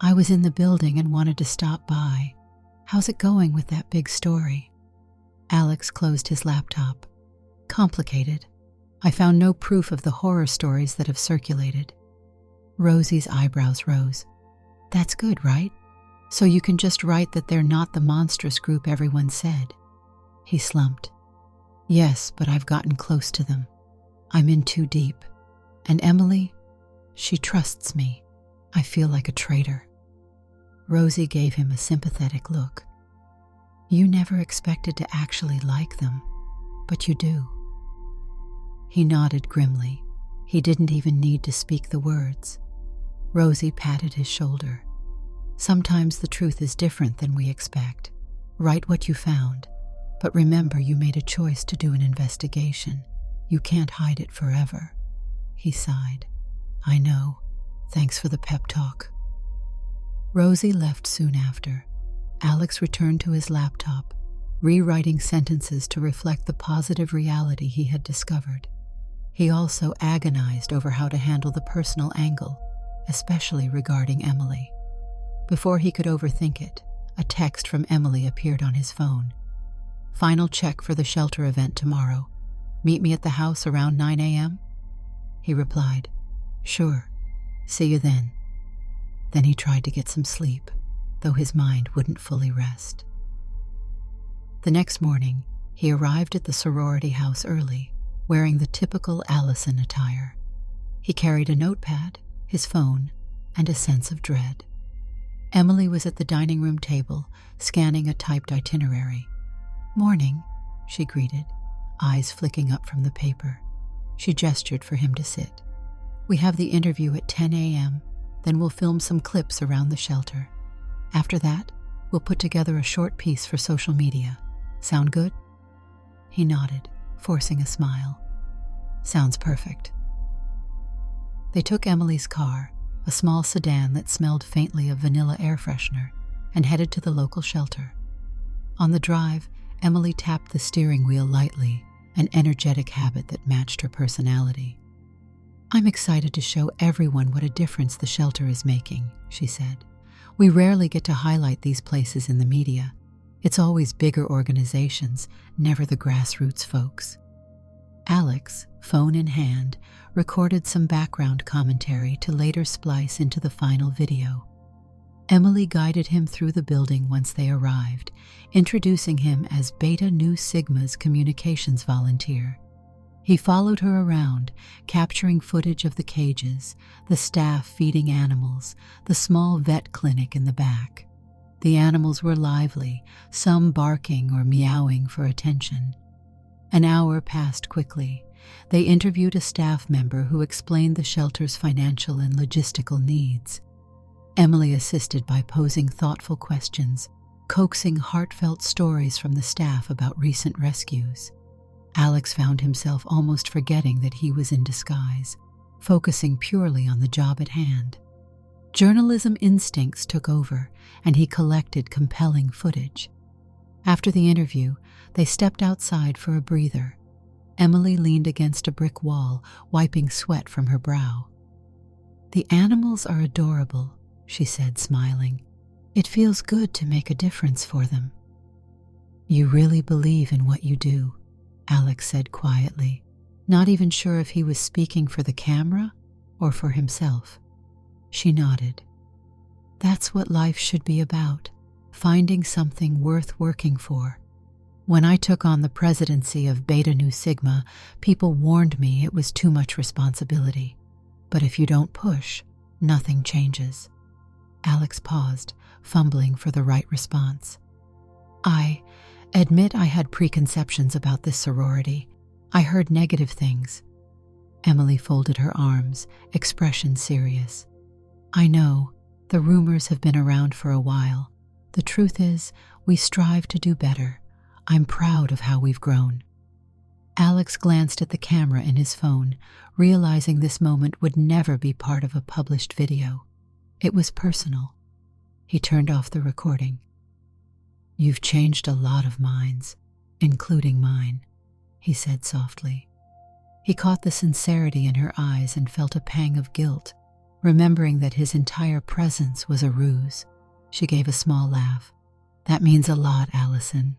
I was in the building and wanted to stop by. How's it going with that big story? Alex closed his laptop. Complicated. I found no proof of the horror stories that have circulated. Rosie's eyebrows rose. That's good, right? So you can just write that they're not the monstrous group everyone said. He slumped. Yes, but I've gotten close to them. I'm in too deep. And Emily, she trusts me. I feel like a traitor. Rosie gave him a sympathetic look. You never expected to actually like them, but you do. He nodded grimly. He didn't even need to speak the words. Rosie patted his shoulder. Sometimes the truth is different than we expect. Write what you found, but remember you made a choice to do an investigation. You can't hide it forever. He sighed. I know. Thanks for the pep talk. Rosie left soon after. Alex returned to his laptop, rewriting sentences to reflect the positive reality he had discovered. He also agonized over how to handle the personal angle, especially regarding Emily. Before he could overthink it, a text from Emily appeared on his phone. Final check for the shelter event tomorrow. Meet me at the house around 9 a.m.? He replied, Sure. See you then. Then he tried to get some sleep, though his mind wouldn't fully rest. The next morning, he arrived at the sorority house early, wearing the typical Allison attire. He carried a notepad, his phone, and a sense of dread. Emily was at the dining room table, scanning a typed itinerary. Morning, she greeted, eyes flicking up from the paper. She gestured for him to sit. We have the interview at 10 a.m., then we'll film some clips around the shelter. After that, we'll put together a short piece for social media. Sound good? He nodded, forcing a smile. Sounds perfect. They took Emily's car, a small sedan that smelled faintly of vanilla air freshener, and headed to the local shelter. On the drive, Emily tapped the steering wheel lightly, an energetic habit that matched her personality. "I'm excited to show everyone what a difference the shelter is making," she said. "We rarely get to highlight these places in the media. It's always bigger organizations, never the grassroots folks." Alex, phone in hand, recorded some background commentary to later splice into the final video. Emily guided him through the building once they arrived, introducing him as Beta Nu Sigma's communications volunteer. He followed her around, capturing footage of the cages, the staff feeding animals, the small vet clinic in the back. The animals were lively, some barking or meowing for attention. An hour passed quickly. They interviewed a staff member who explained the shelter's financial and logistical needs. Emily assisted by posing thoughtful questions, coaxing heartfelt stories from the staff about recent rescues. Alex found himself almost forgetting that he was in disguise, focusing purely on the job at hand. Journalism instincts took over, and he collected compelling footage. After the interview, they stepped outside for a breather. Emily leaned against a brick wall, wiping sweat from her brow. "The animals are adorable," she said, smiling. "It feels good to make a difference for them." "You really believe in what you do," Alex said quietly, not even sure if he was speaking for the camera or for himself. She nodded. "That's what life should be about, finding something worth working for. When I took on the presidency of Beta Nu Sigma, people warned me it was too much responsibility. But if you don't push, nothing changes." Alex paused, fumbling for the right response. "I admit I had preconceptions about this sorority. I heard negative things." Emily folded her arms, expression serious. "I know, the rumors have been around for a while. The truth is, we strive to do better. I'm proud of how we've grown." Alex glanced at the camera in his phone, realizing this moment would never be part of a published video. It was personal. He turned off the recording. "You've changed a lot of minds, including mine," he said softly. He caught the sincerity in her eyes and felt a pang of guilt, remembering that his entire presence was a ruse. She gave a small laugh. "That means a lot, Allison."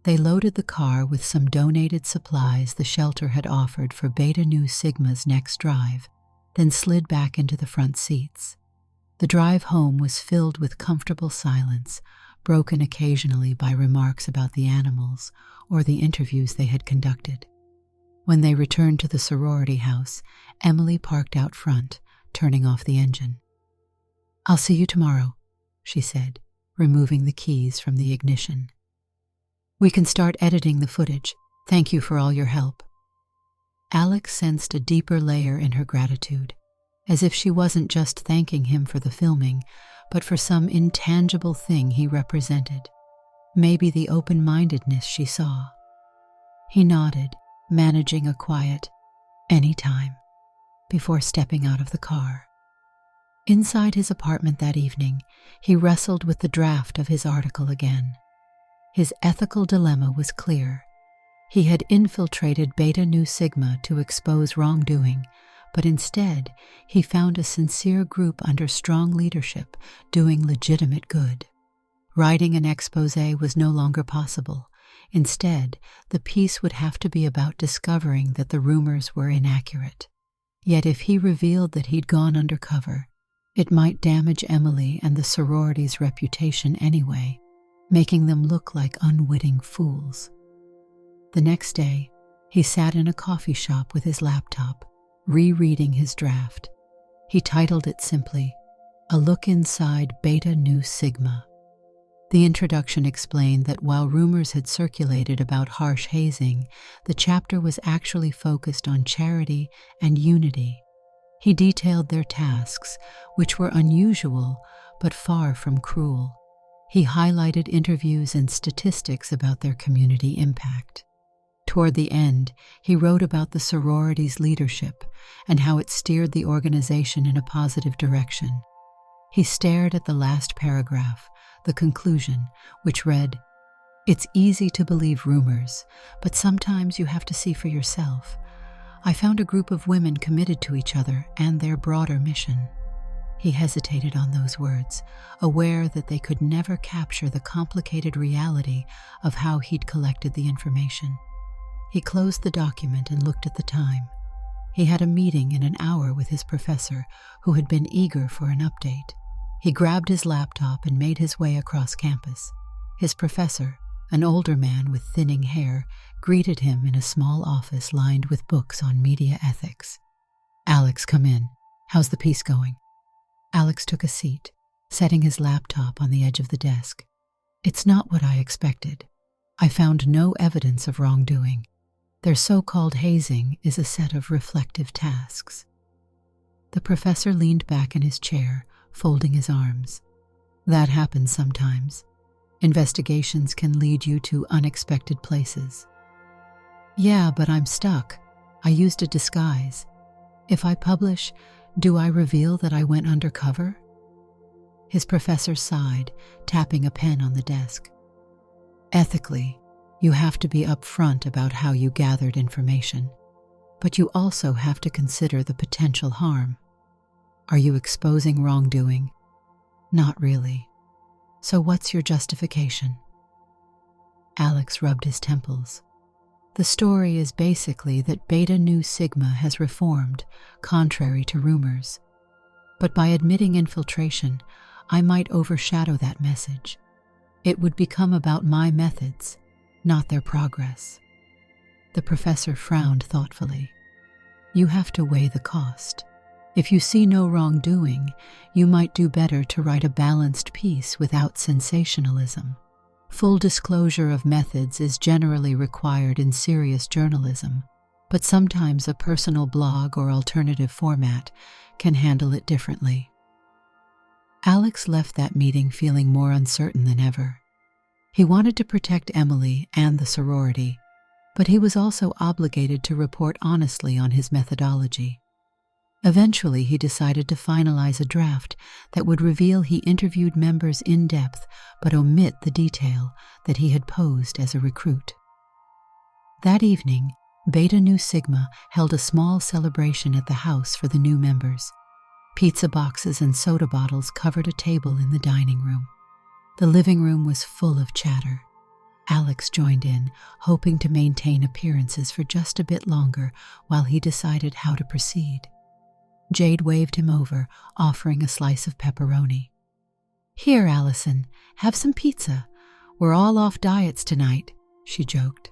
They loaded the car with some donated supplies the shelter had offered for Beta Nu Sigma's next drive, then slid back into the front seats. The drive home was filled with comfortable silence, broken occasionally by remarks about the animals or the interviews they had conducted. When they returned to the sorority house, Emily parked out front, turning off the engine. "I'll see you tomorrow," she said, removing the keys from the ignition. "We can start editing the footage. Thank you for all your help." Alex sensed a deeper layer in her gratitude, as if she wasn't just thanking him for the filming, but for some intangible thing he represented. Maybe the open-mindedness she saw. He nodded, managing a quiet, "Anytime," before stepping out of the car. Inside his apartment that evening, he wrestled with the draft of his article again. His ethical dilemma was clear. He had infiltrated Beta Nu Sigma to expose wrongdoing, but instead he found a sincere group under strong leadership doing legitimate good. Writing an exposé was no longer possible. Instead, the piece would have to be about discovering that the rumors were inaccurate. Yet if he revealed that he'd gone undercover, it might damage Emily and the sorority's reputation anyway, making them look like unwitting fools. The next day, he sat in a coffee shop with his laptop, rereading his draft. He titled it simply, "A Look Inside Beta Nu Sigma." The introduction explained that while rumors had circulated about harsh hazing, the chapter was actually focused on charity and unity. He detailed their tasks, which were unusual but far from cruel. He highlighted interviews and statistics about their community impact. Toward the end, he wrote about the sorority's leadership and how it steered the organization in a positive direction. He stared at the last paragraph, the conclusion, which read, "It's easy to believe rumors, but sometimes you have to see for yourself. I found a group of women committed to each other and their broader mission." He hesitated on those words, aware that they could never capture the complicated reality of how he'd collected the information. He closed the document and looked at the time. He had a meeting in an hour with his professor, who had been eager for an update. He grabbed his laptop and made his way across campus. His professor, an older man with thinning hair, greeted him in a small office lined with books on media ethics. "Alex, come in. How's the piece going?" Alex took a seat, setting his laptop on the edge of the desk. "It's not what I expected. I found no evidence of wrongdoing. Their so-called hazing is a set of reflective tasks." The professor leaned back in his chair, folding his arms. "That happens sometimes. Investigations can lead you to unexpected places." "Yeah, but I'm stuck. I used a disguise. If I publish, do I reveal that I went undercover?" His professor sighed, tapping a pen on the desk. "Ethically, you have to be upfront about how you gathered information, but you also have to consider the potential harm. Are you exposing wrongdoing? Not really. So what's your justification?" Alex rubbed his temples. "The story is basically that Beta Nu Sigma has reformed, contrary to rumors. But by admitting infiltration, I might overshadow that message. It would become about my methods, not their progress." The professor frowned thoughtfully. "You have to weigh the cost. If you see no wrongdoing, you might do better to write a balanced piece without sensationalism. Full disclosure of methods is generally required in serious journalism, but sometimes a personal blog or alternative format can handle it differently." Alex left that meeting feeling more uncertain than ever. He wanted to protect Emily and the sorority, but he was also obligated to report honestly on his methodology. Eventually, he decided to finalize a draft that would reveal he interviewed members in depth but omit the detail that he had posed as a recruit. That evening, Beta Nu Sigma held a small celebration at the house for the new members. Pizza boxes and soda bottles covered a table in the dining room. The living room was full of chatter. Alex joined in, hoping to maintain appearances for just a bit longer while he decided how to proceed. Jade waved him over, offering a slice of pepperoni. "Here, Allison, have some pizza. We're all off diets tonight," she joked.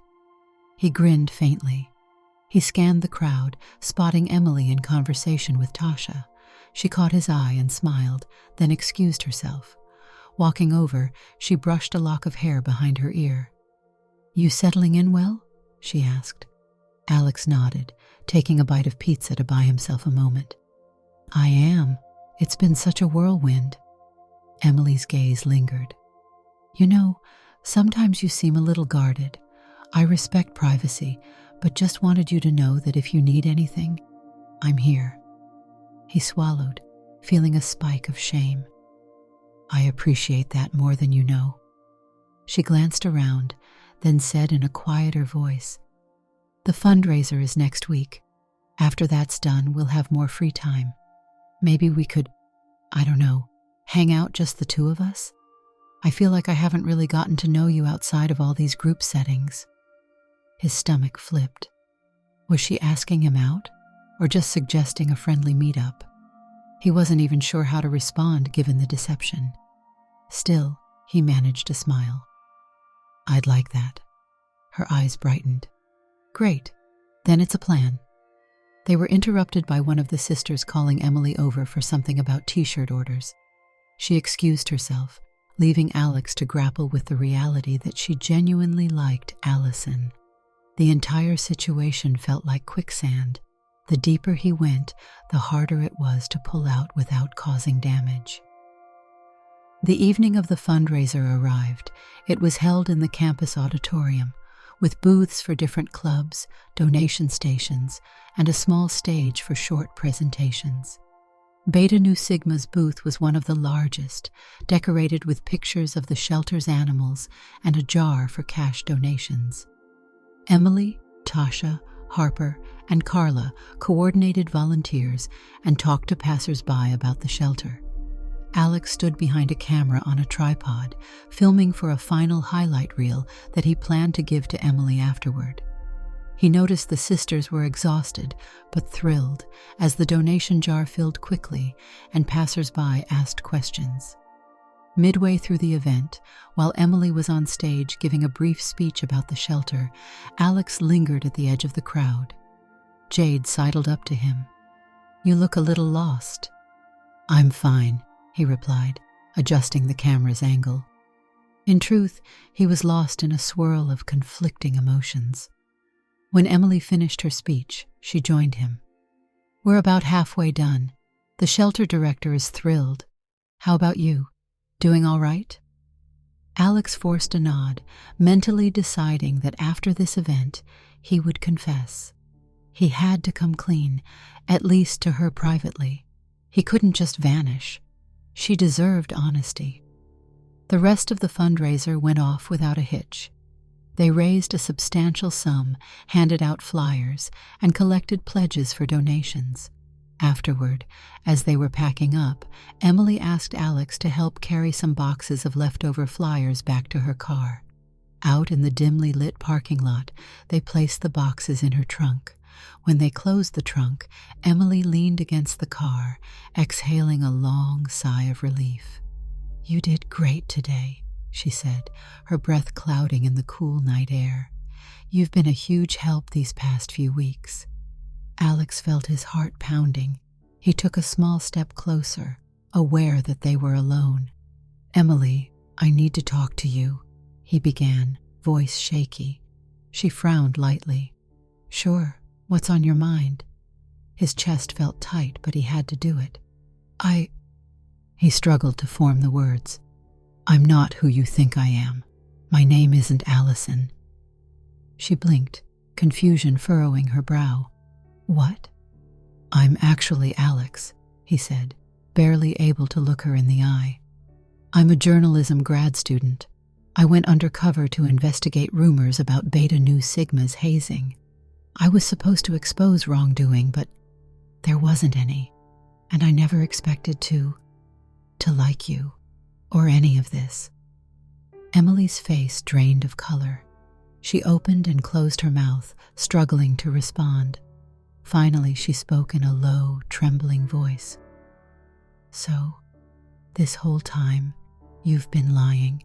He grinned faintly. He scanned the crowd, spotting Emily in conversation with Tasha. She caught his eye and smiled, then excused herself. Walking over, she brushed a lock of hair behind her ear. "You settling in well?" she asked. Alex nodded, taking a bite of pizza to buy himself a moment. "I am. It's been such a whirlwind." Emily's gaze lingered. "You know, sometimes you seem a little guarded. I respect privacy, but just wanted you to know that if you need anything, I'm here." He swallowed, feeling a spike of shame. "I appreciate that more than you know." She glanced around, then said in a quieter voice, "The fundraiser is next week. After that's done, we'll have more free time. Maybe we could, I don't know, hang out just the two of us? I feel like I haven't really gotten to know you outside of all these group settings." His stomach flipped. Was she asking him out, or just suggesting a friendly meetup? He wasn't even sure how to respond given the deception. Still, he managed to smile. "I'd like that." Her eyes brightened. "Great, then it's a plan." They were interrupted by one of the sisters calling Emily over for something about t-shirt orders. She excused herself, leaving Alex to grapple with the reality that she genuinely liked Allison. The entire situation felt like quicksand. The deeper he went, the harder it was to pull out without causing damage. The evening of the fundraiser arrived. It was held in the campus auditorium, with booths for different clubs, donation stations, and a small stage for short presentations. Beta Nu Sigma's booth was one of the largest, decorated with pictures of the shelter's animals and a jar for cash donations. Emily, Tasha, Harper, and Carla coordinated volunteers and talked to passers-by about the shelter. Alex stood behind a camera on a tripod, filming for a final highlight reel that he planned to give to Emily afterward. He noticed the sisters were exhausted but thrilled as the donation jar filled quickly and passers-by asked questions. Midway through the event, while Emily was on stage giving a brief speech about the shelter, Alex lingered at the edge of the crowd. Jade sidled up to him. "You look a little lost." "I'm fine," he replied, adjusting the camera's angle. In truth, he was lost in a swirl of conflicting emotions. When Emily finished her speech, she joined him. "We're about halfway done. The shelter director is thrilled. How about you? Doing all right?" Alex forced a nod, mentally deciding that after this event, he would confess. He had to come clean, at least to her privately. He couldn't just vanish. She deserved honesty. The rest of the fundraiser went off without a hitch. They raised a substantial sum, handed out flyers, and collected pledges for donations. Afterward, as they were packing up, Emily asked Alex to help carry some boxes of leftover flyers back to her car. Out in the dimly lit parking lot, they placed the boxes in her trunk. When they closed the trunk, Emily leaned against the car, exhaling a long sigh of relief. "You did great today," she said, her breath clouding in the cool night air. "You've been a huge help these past few weeks." Alex felt his heart pounding. He took a small step closer, aware that they were alone. "Emily, I need to talk to you," he began, voice shaky. She frowned lightly. "Sure, what's on your mind?" His chest felt tight, but he had to do it. He struggled to form the words. "I'm not who you think I am. My name isn't Allison." She blinked, confusion furrowing her brow. "What?" "I'm actually Alex," he said, barely able to look her in the eye. "I'm a journalism grad student. I went undercover to investigate rumors about Beta Nu Sigma's hazing. I was supposed to expose wrongdoing, but there wasn't any, and I never expected to like you, or any of this." Emily's face drained of color. She opened and closed her mouth, struggling to respond. Finally, she spoke in a low, trembling voice. "So, this whole time, you've been lying."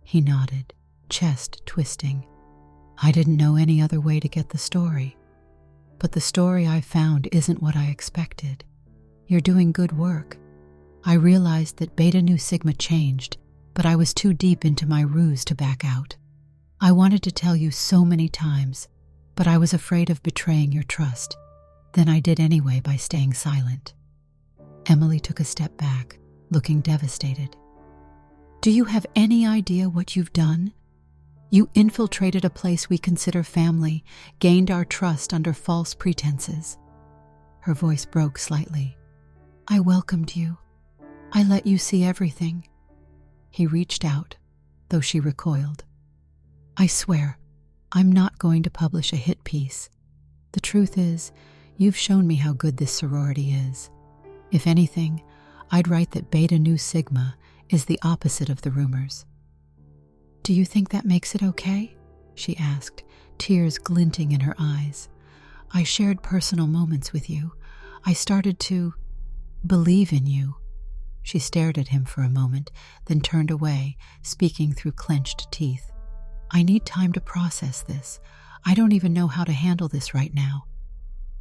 He nodded, chest twisting. "I didn't know any other way to get the story. But the story I found isn't what I expected. You're doing good work. I realized that Beta Nu Sigma changed, but I was too deep into my ruse to back out. I wanted to tell you so many times, but I was afraid of betraying your trust. Then I did anyway by staying silent." Emily took a step back, looking devastated. "Do you have any idea what you've done? You infiltrated a place we consider family, gained our trust under false pretenses." Her voice broke slightly. "I welcomed you. I let you see everything." He reached out, though she recoiled. "I swear, I'm not going to publish a hit piece. The truth is, you've shown me how good this sorority is. If anything, I'd write that Beta Nu Sigma is the opposite of the rumors." "Do you think that makes it okay?" she asked, tears glinting in her eyes. "I shared personal moments with you. I started to believe in you." She stared at him for a moment, then turned away, speaking through clenched teeth. "I need time to process this. I don't even know how to handle this right now."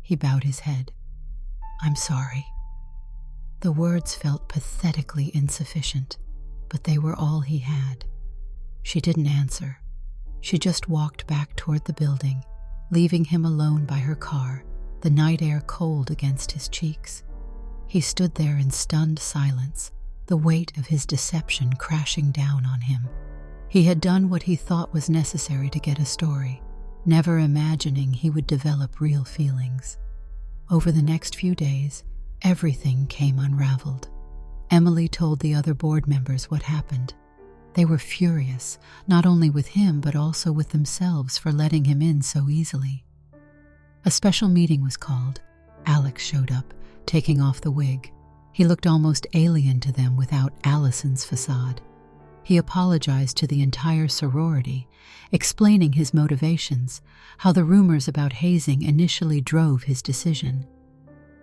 He bowed his head. "I'm sorry." The words felt pathetically insufficient, but they were all he had. She didn't answer. She just walked back toward the building, leaving him alone by her car, the night air cold against his cheeks. He stood there in stunned silence, the weight of his deception crashing down on him. He had done what he thought was necessary to get a story, never imagining he would develop real feelings. Over the next few days, everything came unraveled. Emily told the other board members what happened. They were furious, not only with him but also with themselves for letting him in so easily. A special meeting was called. Alex showed up, taking off the wig. He looked almost alien to them without Allison's facade. He apologized to the entire sorority, explaining his motivations, how the rumors about hazing initially drove his decision.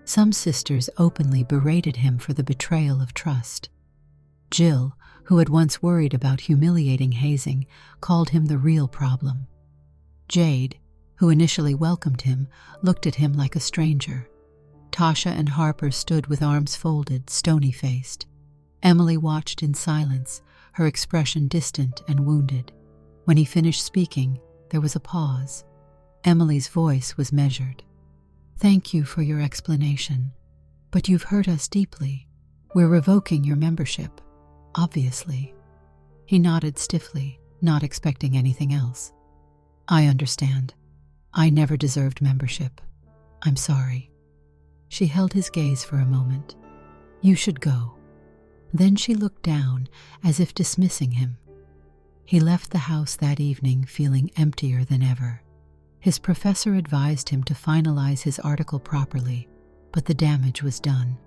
Some sisters openly berated him for the betrayal of trust. Jill, who had once worried about humiliating hazing, called him the real problem. Jade, who initially welcomed him, looked at him like a stranger. Tasha and Harper stood with arms folded, stony-faced. Emily watched in silence, her expression distant and wounded. When he finished speaking, there was a pause. Emily's voice was measured. "Thank you for your explanation, but you've hurt us deeply. We're revoking your membership, obviously." He nodded stiffly, not expecting anything else. "I understand. I never deserved membership. I'm sorry." She held his gaze for a moment. "You should go." Then she looked down, as if dismissing him. He left the house that evening feeling emptier than ever. His professor advised him to finalize his article properly, but the damage was done.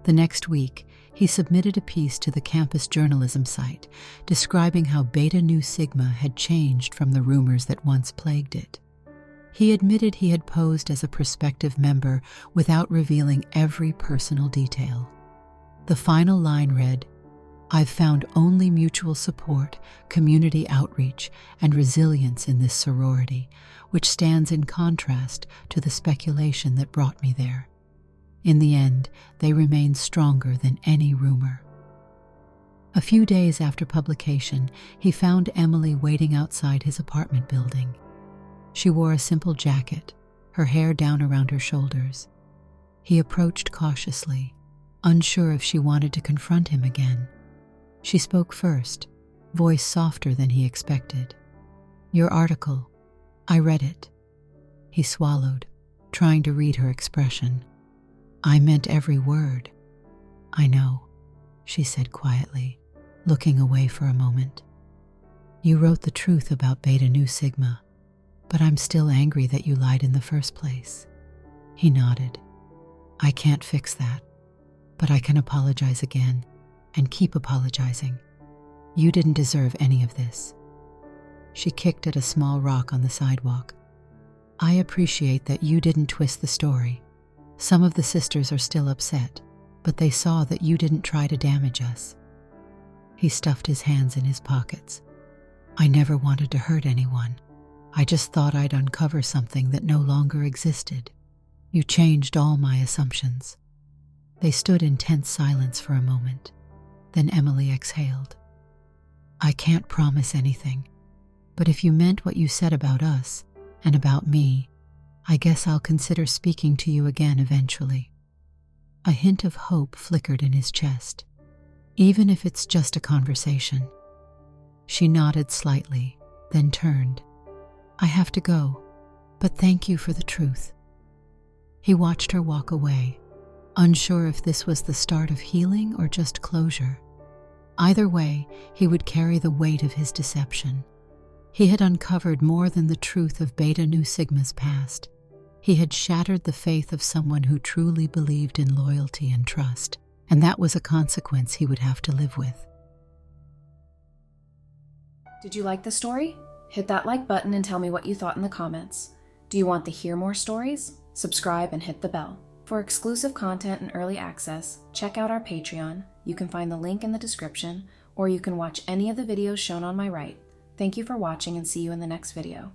The next week, he submitted a piece to the campus journalism site describing how Beta Nu Sigma had changed from the rumors that once plagued it. He admitted he had posed as a prospective member without revealing every personal detail. The final line read, "I've found only mutual support, community outreach, and resilience in this sorority, which stands in contrast to the speculation that brought me there. In the end, they remain stronger than any rumor." A few days after publication, he found Emily waiting outside his apartment building. She wore a simple jacket, her hair down around her shoulders. He approached cautiously, unsure if she wanted to confront him again. She spoke first, voice softer than he expected. "Your article. I read it." He swallowed, trying to read her expression. "I meant every word." "I know," she said quietly, looking away for a moment. "You wrote the truth about Beta Nu Sigma, but I'm still angry that you lied in the first place." He nodded. "I can't fix that, but I can apologize again and keep apologizing. You didn't deserve any of this." She kicked at a small rock on the sidewalk. "I appreciate that you didn't twist the story. Some of the sisters are still upset, but they saw that you didn't try to damage us." He stuffed his hands in his pockets. "I never wanted to hurt anyone. I just thought I'd uncover something that no longer existed. You changed all my assumptions." They stood in tense silence for a moment. Then Emily exhaled. "I can't promise anything, but if you meant what you said about us and about me, I guess I'll consider speaking to you again eventually." A hint of hope flickered in his chest. "Even if it's just a conversation." She nodded slightly, then turned. "I have to go, but thank you for the truth." He watched her walk away, unsure if this was the start of healing or just closure. Either way, he would carry the weight of his deception. He had uncovered more than the truth of Beta Nu Sigma's past. He had shattered the faith of someone who truly believed in loyalty and trust, and that was a consequence he would have to live with. Did you like the story? Hit that like button and tell me what you thought in the comments. Do you want to hear more stories? Subscribe and hit the bell. For exclusive content and early access, check out our Patreon. You can find the link in the description, or you can watch any of the videos shown on my right. Thank you for watching and see you in the next video.